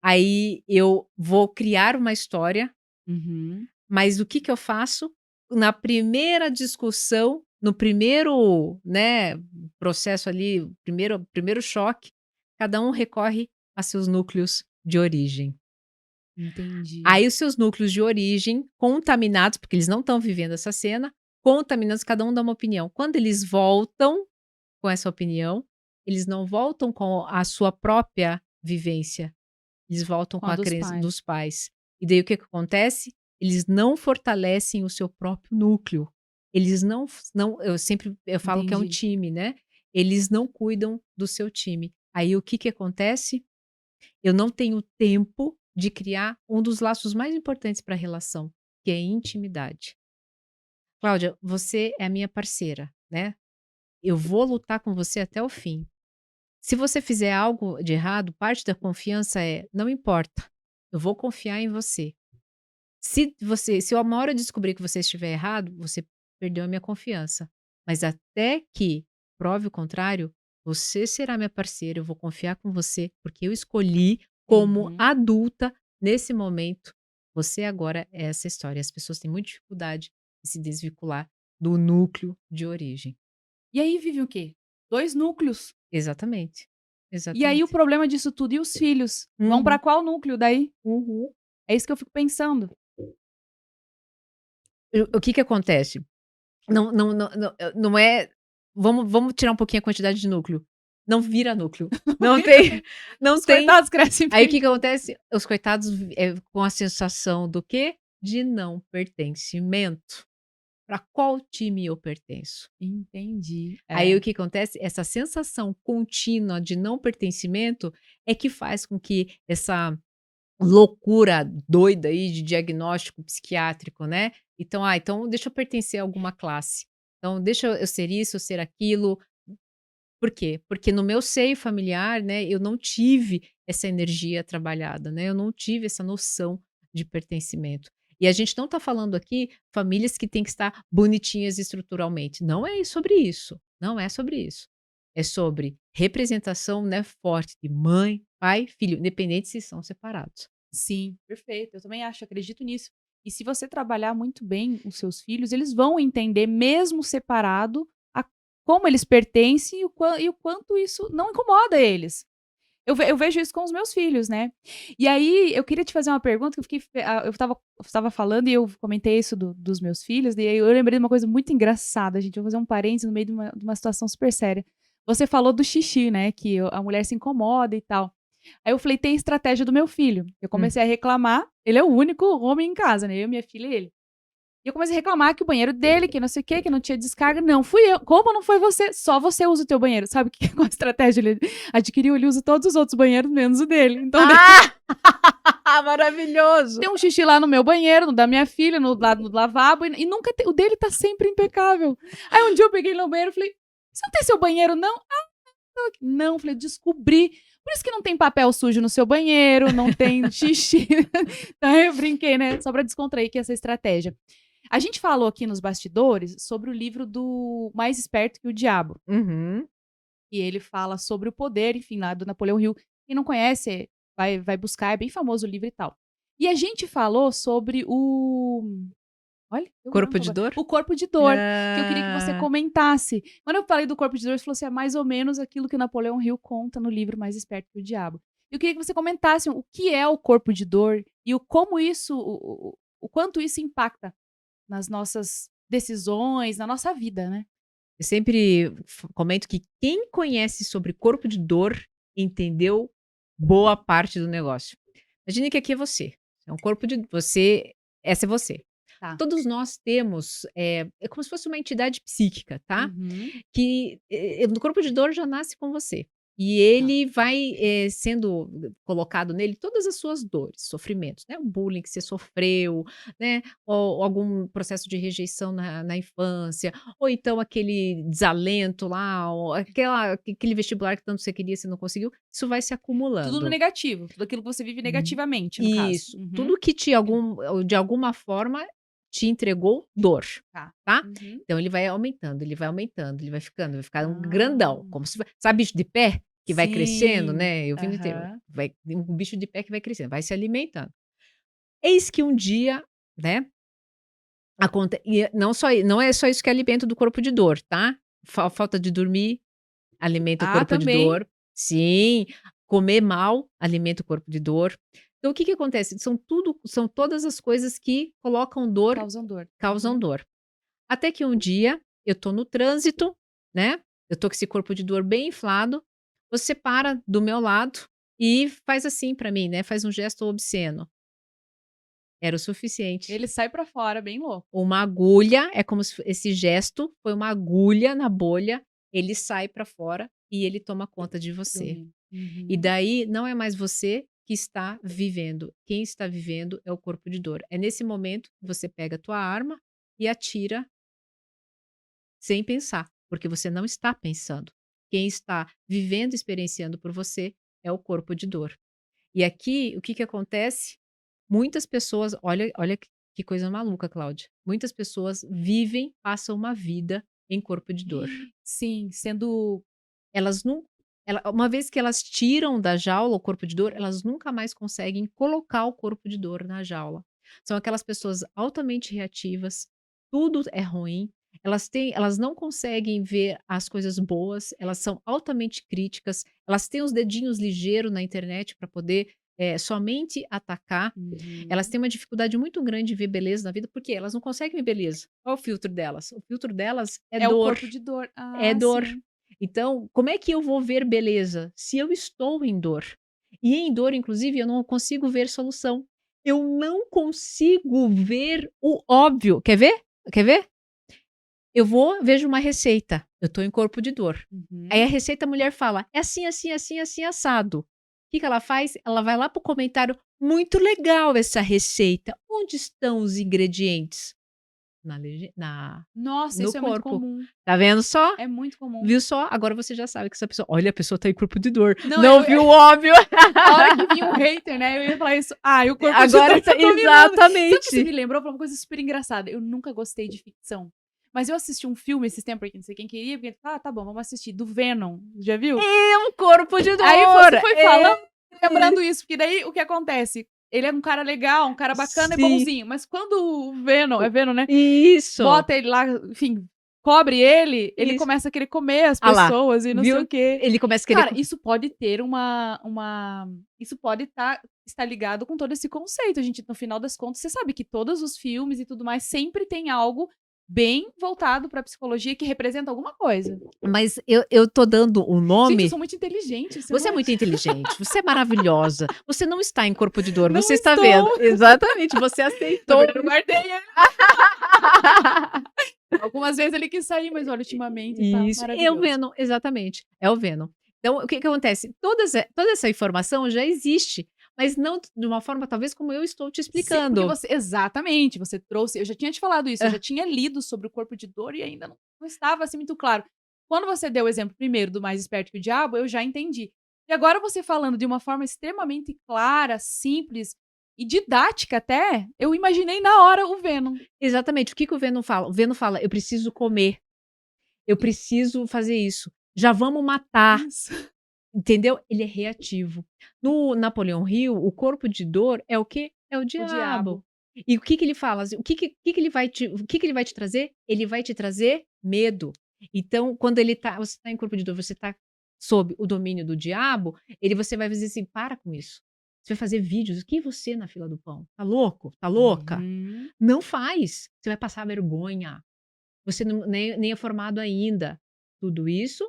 aí eu vou criar uma história, Uhum. mas o que que eu faço? Na primeira discussão, no primeiro, né, processo ali, primeiro choque, cada um recorre a seus núcleos de origem. Entendi. Aí os seus núcleos de origem contaminados, porque eles não estão vivendo essa cena, contaminados, cada um dá uma opinião. Quando eles voltam com essa opinião, eles não voltam com a sua própria vivência, eles voltam Com com a a dos crença pais. dos pais. E daí o que que acontece? Eles não fortalecem o seu próprio núcleo. Eles não eu falo que é um Entendi. time, né, eles não cuidam do seu time. Aí o que que acontece? Eu não tenho tempo de criar um dos laços mais importantes para a relação, que é a intimidade. "Cláudia, você é a minha parceira, né, eu vou lutar com você até o fim. Se você fizer algo de errado, parte da confiança é: não importa, eu vou confiar em você. Se eu uma hora eu descobrir que você estiver errado, você perdeu a minha confiança. Mas até que prove o contrário, você será minha parceira, eu vou confiar com você, porque eu escolhi como Uhum. adulta nesse momento. Você agora é essa história". As pessoas têm muita dificuldade em se desvincular do núcleo de origem. E aí vive o quê? 2 núcleos. Exatamente, E aí o exatamente. problema disso tudo, e os filhos? Vão pra Uhum, qual núcleo daí? uhum. É isso que eu fico pensando. O que que acontece? Não é vamos tirar um pouquinho a quantidade de núcleo. Não vira núcleo. Não tem não Os tem coitados crescem aí o bem. que que acontece? Os coitados com a sensação do quê? De não pertencimento. Para qual time eu pertenço? Entendi. Aí É. o que acontece? Essa sensação contínua de não pertencimento é que faz com que essa loucura doida aí de diagnóstico psiquiátrico, né. Então, então deixa eu pertencer a alguma classe. Então deixa eu ser isso, eu ser aquilo. Por quê? Porque no meu seio familiar, né, eu não tive essa energia trabalhada, né, eu não tive essa noção de pertencimento. E a gente não está falando aqui famílias que têm que estar bonitinhas estruturalmente, não é sobre isso, não é sobre isso. É sobre representação, né, forte de mãe, pai, filho, independente se são separados. Sim, perfeito. Eu também acho, acredito nisso. E se você trabalhar muito bem os seus filhos, eles vão entender, mesmo separado, a como eles pertencem e o quanto isso não incomoda eles. Eu vejo isso com os meus filhos, né. E aí, eu queria te fazer uma pergunta que eu fiquei eu estava falando e eu comentei isso dos meus filhos, e aí eu lembrei de uma coisa muito engraçada, gente, eu vou fazer um parênteses no meio de uma situação super séria. Você falou do xixi, né, que a mulher se incomoda e tal. Aí eu falei: "Tem estratégia do meu filho". Eu Hum. comecei a reclamar, ele é o único homem em casa, né, eu, minha filha e ele. E eu comecei a reclamar que o banheiro dele, que não sei o quê, que não tinha descarga. "Não, fui eu". "Como não foi você? Só você usa o teu banheiro". Sabe que qual a estratégia ele adquiriu? Ele usa todos os outros banheiros, menos o dele. Então Ah! Maravilhoso. tem um xixi lá no meu banheiro, no da minha filha, no lá no lavabo, e nunca tem, o dele tá sempre impecável. Aí um dia eu peguei ele no banheiro e falei: "Você não tem seu banheiro não?". "Não", falei: "Descobri. Por isso que não tem papel sujo no seu banheiro, não tem xixi". Então eu brinquei, né, só pra descontrair que essa estratégia. A gente falou aqui nos bastidores sobre o livro do Mais Esperto que o Diabo, Uhum. e ele fala sobre o poder, enfim, lá do Napoleão Hill. Quem não conhece, vai buscar, é bem famoso o livro e tal. E a gente falou sobre olha, deu Corpo branco de agora. dor? O Corpo de Dor, que eu queria que você Ah. comentasse. Quando eu falei do Corpo de Dor, você falou assim: "É mais ou menos aquilo que o Napoleão Hill conta no livro Mais Esperto que o Diabo". Eu queria que você comentasse o que é o corpo de dor e o como isso o quanto isso impacta nas nossas decisões, na nossa vida, né. Eu sempre comento que quem conhece sobre corpo de dor entendeu boa parte do negócio. Imagine que aqui é você. É um corpo de você, essa é você. Tá. Todos nós temos, é como se fosse uma entidade psíquica, tá? Uhum. Que no corpo de dor já nasce com você. E Tá. ele vai sendo colocado nele todas as suas dores, sofrimentos, né? O bullying que você sofreu, né? Ou algum processo de rejeição na infância, ou então aquele desalento lá, ou aquele vestibular que tanto você queria, você não conseguiu. Isso vai se Tudo no acumulando. negativo, tudo aquilo que você vive negativamente, no caso. Isso. Uhum. Tudo que de alguma forma te entregou dor, Tá. tá. Uhum. Então ele vai aumentando, ele vai aumentando, ele vai ficando, vai ficar um grandão, Ah. como se sabe bicho de pé? Que vai crescendo, Sim. né, eu vim do interior, Aham. vai um bicho de pé que vai crescendo, vai se alimentando. Eis que um dia, né, e não é só isso que é alimento do corpo de dor, tá. Falta de dormir alimenta o Ah, corpo de também dor. Sim, comer mal alimenta o corpo de dor. Então o que que acontece? São todas as coisas que colocam dor, causam dor. causam Uhum. dor. Até que um dia eu tô no trânsito, né, eu tô com esse corpo de dor bem inflado, você para do meu lado e faz assim pra mim, né, faz um gesto obsceno. Era o suficiente. Ele sai pra fora bem louco. Uma agulha, é como se esse gesto foi uma agulha na bolha, ele sai pra fora e ele toma conta de você. Domina. E Uhum. daí não é mais você que está vivendo, quem está vivendo é o corpo de dor. É nesse momento que você pega a tua arma e atira sem pensar, porque você não está pensando. Quem está vivendo, experienciando por você é o corpo de dor. E aqui, o que que acontece? Muitas pessoas, olha que coisa maluca, Cláudia. Muitas pessoas vivem, passam uma vida em corpo de dor. Sim, sendo Elas não uma vez que elas tiram da jaula o corpo de dor, elas nunca mais conseguem colocar o corpo de dor na jaula. São aquelas pessoas altamente reativas, tudo é ruim, elas não conseguem ver as coisas boas, elas são altamente críticas, elas têm os dedinhos ligeiros na internet para poder somente atacar, elas Uhum. têm uma dificuldade muito grande de ver beleza na vida, porque elas não conseguem ver beleza. Qual é o filtro delas? O filtro delas é É o dor, corpo de dor. é Ah, dor. sim. Então, como é que eu vou ver beleza se eu estou em dor? E em dor, inclusive, eu não consigo ver solução. Eu não consigo ver o óbvio. Quer ver? Quer ver? Eu vou, vejo uma receita. Eu estou em corpo de dor. Aí Uhum. a receita a mulher fala: "É assim, assim, assim, assim, assado". O que que ela faz? Ela vai lá para o comentário: "Muito legal essa receita. Onde estão os ingredientes?". Na lege na Nossa, No isso é muito corpo. comum. Tá vendo só? É muito comum. Viu só? Agora você já sabe que essa pessoa, olha, a pessoa tá em corpo de dor. Não, Não viu o óbvio. a hora que vinha um hater, né, eu ia falar isso: "Ai, o corpo de Agora dor tá tá dominando". Sabe o que você me exatamente. lembrou? Foi uma coisa super engraçada, eu nunca gostei de ficção, mas eu assisti um filme esses tempos aí que não sei quem queria, porque "Ah, tá bom, vamos assistir", do Venom, já viu? É um corpo de Aí dor. você foi falando, É. lembrando isso, porque daí o que acontece? Ele é um cara legal, um cara bacana e Sim. bonzinho, mas quando o Venom, é O Venom, né, Isso, bota ele lá, enfim, cobre ele, ele isso. começa a querer comer as Ah lá, pessoas e não sei viu? o quê. Ele começa a querer Cara, co isso pode ter isso pode estar ligado com todo esse conceito, a gente no final das contas, você sabe que todos os filmes e tudo mais sempre tem algo bem voltado pra psicologia que representa alguma coisa. mas eu tô dando o Gente, eu nome. sou muito inteligente, você não Você é acha? muito inteligente, você é maravilhosa, você não está em corpo de dor, Não você está vendo. estou. Exatamente, você Na aceitou. verdade eu guardei ele. Algumas vezes ele quis sair, mas olha, ultimamente tá Isso, é o maravilhoso. Venom, exatamente, é o Venom. Então, o que que acontece? Toda essa informação já existe, mas não de uma forma talvez como eu estou te Sim, porque explicando. você exatamente, você trouxe eu já tinha te falado isso, eu já Hã, tinha lido sobre o corpo de dor e ainda não estava, assim, muito claro. Quando você deu o exemplo primeiro do Mais Esperto que o Diabo, eu já entendi. E agora você falando de uma forma extremamente clara, simples e didática até, eu imaginei na hora o Venom. exatamente, o que que o Venom fala? O Venom fala: "Eu preciso comer, eu preciso fazer isso, já vamos matar", Isso. entendeu? Ele é reativo. No Napoleão Hill, o corpo de dor é o quê? É o O diabo. diabo. E o que que ele fala? Assim, o que ele vai te o que que ele vai te trazer? Ele vai te trazer medo. Então, quando você tá em corpo de dor, você tá sob o domínio do diabo, você vai dizer assim: "Para com isso. Você vai fazer vídeos, quem é você na fila do pão? Tá louco? Tá louca? Uhum. Não faz, você vai passar vergonha. Você nem é formado ainda". Tudo isso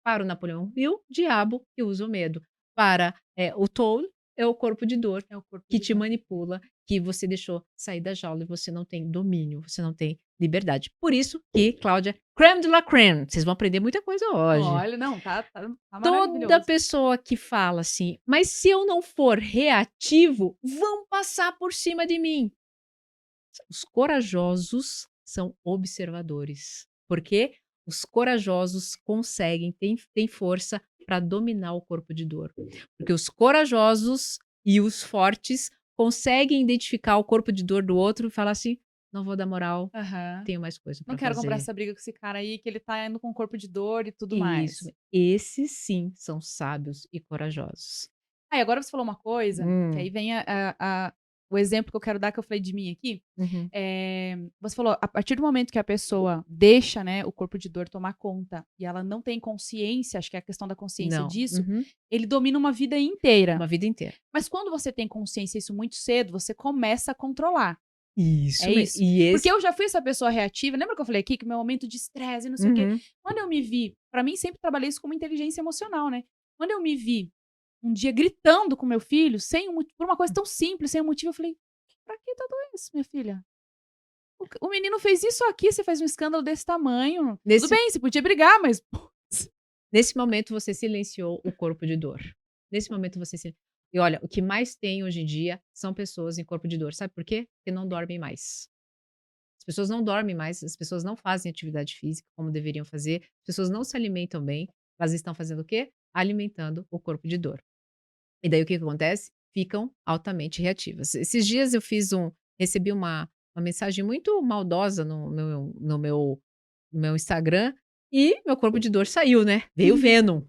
para o Napoleão Hill, diabo que usa o medo. Para, o Toll, é o corpo de dor É o corpo que de te dor. manipula, que você deixou sair da jaula e você não tem domínio, você não tem liberdade. Por isso que, Cláudia, crème de la crème, vocês vão aprender muita coisa hoje. Olha, não, tá Toda maravilhoso. pessoa que fala assim: "Mas se eu não for reativo, vão passar por cima de mim". Os corajosos são observadores, porque os corajosos conseguem, têm força para dominar o corpo de dor. Porque os corajosos e os fortes conseguem identificar o corpo de dor do outro e falar assim: "Não vou dar moral, Aham. tenho mais coisa Não para quero comprar fazer". essa briga com esse cara aí, que ele tá indo com corpo de dor e tudo Isso, mais. esses sim são sábios e corajosos. Ah, e agora você falou uma coisa, que Hum, aí vem o exemplo que eu quero dar, que eu falei de mim aqui. uhum. Você falou, a partir do momento que a pessoa deixa, né, o corpo de dor tomar conta e ela não tem consciência, acho que é a questão da consciência Não, disso, uhum. ele domina uma vida inteira. Uma vida inteira. Mas quando você tem consciência isso muito cedo, você começa a controlar. É Isso me isso. e Porque esse eu já fui essa pessoa reativa, lembra que eu falei aqui que o meu momento de estresse e não sei o quê. uhum. Quando eu me vi, pra mim sempre trabalhei isso como inteligência emocional, né. Quando eu me vi um dia gritando com meu filho, sem um mo por uma coisa tão simples, sem um motivo, eu falei: "Pra que tudo isso, minha filha? O menino fez isso aqui, você faz um escândalo desse tamanho. Tudo Nesse bem, você podia brigar, mas Nesse momento você silenciou o corpo de dor. Nesse momento você se E olha, o que mais tem hoje em dia são pessoas em corpo de dor. Sabe por quê? Porque não dormem mais. As pessoas não dormem mais, as pessoas não fazem atividade física como deveriam fazer, as pessoas não se alimentam bem, elas estão fazendo o quê? Alimentando o corpo de dor. E daí o que que acontece? Ficam altamente reativas. Esses dias eu recebi uma mensagem muito maldosa no meu Instagram e meu corpo de dor saiu, né? Veio Venom.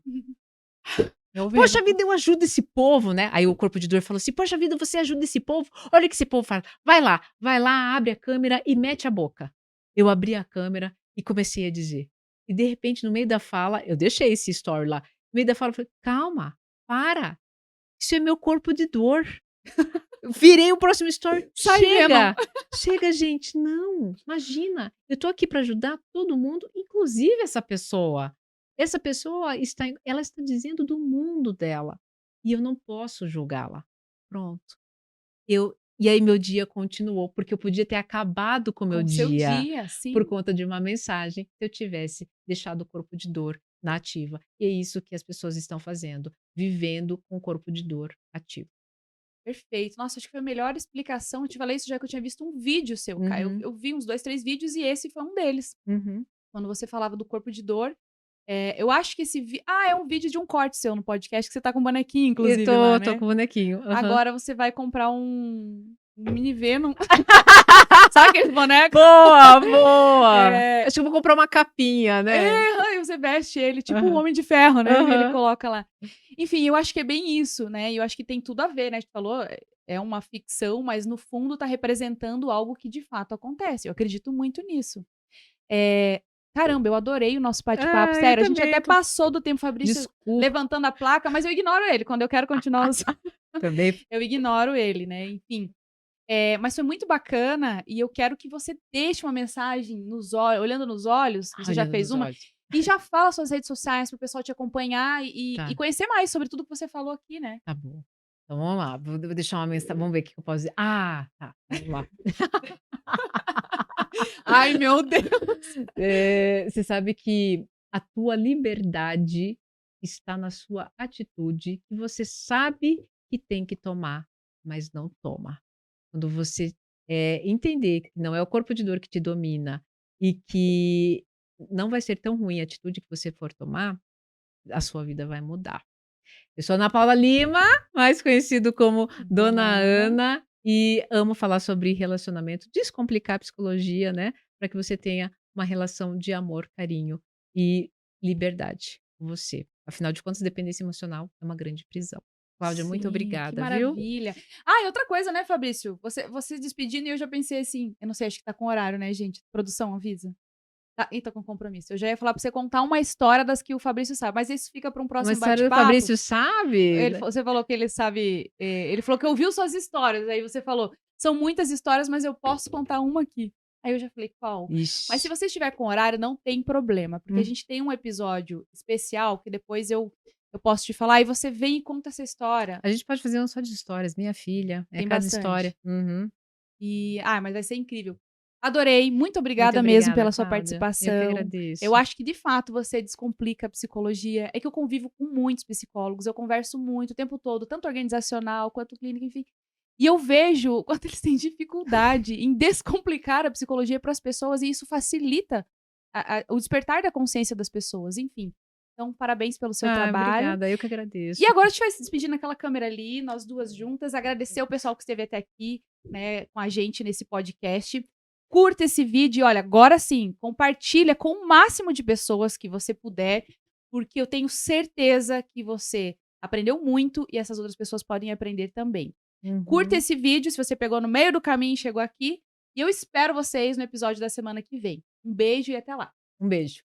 eu vendo. "Poxa vida, eu ajudo esse povo, né". Aí o corpo de dor falou assim: "Poxa vida, você ajuda esse povo? Olha o que esse povo faz. Vai lá, abre a câmera e mete a boca". Eu abri a câmera e comecei a dizer. E de repente, no meio da fala, eu deixei esse story lá. No meio da fala eu falei: "Calma, para. Isso é meu corpo de dor. Eu virei o próximo story. Sai, Chega! Chega, gente. Não, imagina. Eu tô aqui para ajudar todo mundo, inclusive essa pessoa. Essa pessoa ela está dizendo do mundo dela. E eu não posso julgá-la. Pronto. E aí meu dia continuou, porque eu podia ter acabado com o meu Com seu dia dia, sim. por conta de uma mensagem, se eu tivesse deixado o corpo de dor na ativa. E é isso que as pessoas estão fazendo, vivendo com o corpo de dor ativo. Perfeito. Nossa, acho que foi a melhor explicação. Eu te falei isso já que eu tinha visto um vídeo seu, Caio. Uhum. Eu vi uns 2, 3 vídeos e esse foi um deles. Uhum. Quando você falava do corpo de dor. Eu acho que esse é um vídeo de um corte seu no podcast, que você tá com um bonequinho, inclusive, lá, Tô né? com o bonequinho. Aham. Agora você vai comprar um mini Venom. Sabe aquele boneco? Boa, boa! É. Acho que eu vou comprar uma capinha, né? E você veste ele, tipo Aham. um Homem de Ferro, né? Aham. Ele coloca lá. Enfim, eu acho que é bem isso, né? E eu acho que tem tudo a ver, né? A gente falou, é uma ficção, mas no fundo tá representando algo que de fato acontece. Eu acredito muito nisso. Caramba, eu adorei o nosso bate-papo, Eu sério. A gente também. até passou do tempo, Fabrício, Desculpa. levantando a placa, mas eu ignoro ele. Quando eu quero continuar, Também. eu ignoro ele, né? Enfim. Mas foi muito bacana e eu quero que você deixe uma mensagem nos olhos, olhando nos olhos, você já Olhando fez nos uma, olhos. e já fala suas redes sociais para o pessoal te acompanhar Tá. e conhecer mais sobre tudo que você falou aqui, né? Tá bom. Então vamos lá, vou deixar uma mensagem. Vamos ver o que eu posso dizer. Ah, tá. Vamos lá. Ai, meu Deus! Você sabe que a tua liberdade está na sua atitude, que você sabe que tem que tomar, mas não toma. Quando você entender que não é o corpo de dor que te domina e que não vai ser tão ruim a atitude que você for tomar, a sua vida vai mudar. Eu sou Ana Paula Lima, mais conhecido como Dona Ana, e amo falar sobre relacionamento, descomplicar a psicologia, né? Para que você tenha uma relação de amor, carinho e liberdade com você. Afinal de contas, dependência emocional é uma grande prisão. Cláudia, muito Sim, obrigada, que viu? maravilha. E outra coisa, né, Fabrício? Você despedindo e eu já pensei assim, eu não sei, acho que tá com horário, né, gente? Produção, avisa. Tá com compromisso. Eu já ia falar pra você contar uma história das que o Fabrício sabe, mas isso fica pra um Uma próximo história do bate-papo. Fabrício sabe? Você falou que ele sabe. Ele falou que ouviu suas histórias. Aí você falou, são muitas histórias, mas eu posso contar uma aqui. Aí eu já falei, qual? Mas se Ixi. você estiver com horário, não tem problema, porque a Hum. gente tem um episódio especial que depois eu posso te falar e você vem e conta essa história. A gente pode fazer um só de histórias. Minha filha, é Tem cada bastante. história. Uhum. Mas vai ser incrível. Adorei, muito obrigada Muito mesmo obrigada, pela sua Cláudia. participação. Eu que agradeço. Eu acho que de fato você descomplica a psicologia. É que eu convivo com muitos psicólogos, eu converso muito o tempo todo, tanto organizacional quanto clínica, enfim. E eu vejo o quanto eles têm dificuldade em descomplicar a psicologia para as pessoas e isso facilita o despertar da consciência das pessoas, enfim. Então, parabéns pelo seu trabalho. Obrigada, eu que agradeço. E agora a gente vai se despedir naquela câmera ali, nós duas juntas, agradecer o pessoal que esteve até aqui, né, com a gente nesse podcast. Curta esse vídeo e olha, agora sim, compartilha com o máximo de pessoas que você puder, porque eu tenho certeza que você aprendeu muito e essas outras pessoas podem aprender também. Curta Uhum. esse vídeo se você pegou no meio do caminho e chegou aqui. E eu espero vocês no episódio da semana que vem. Um beijo e até lá. Um beijo.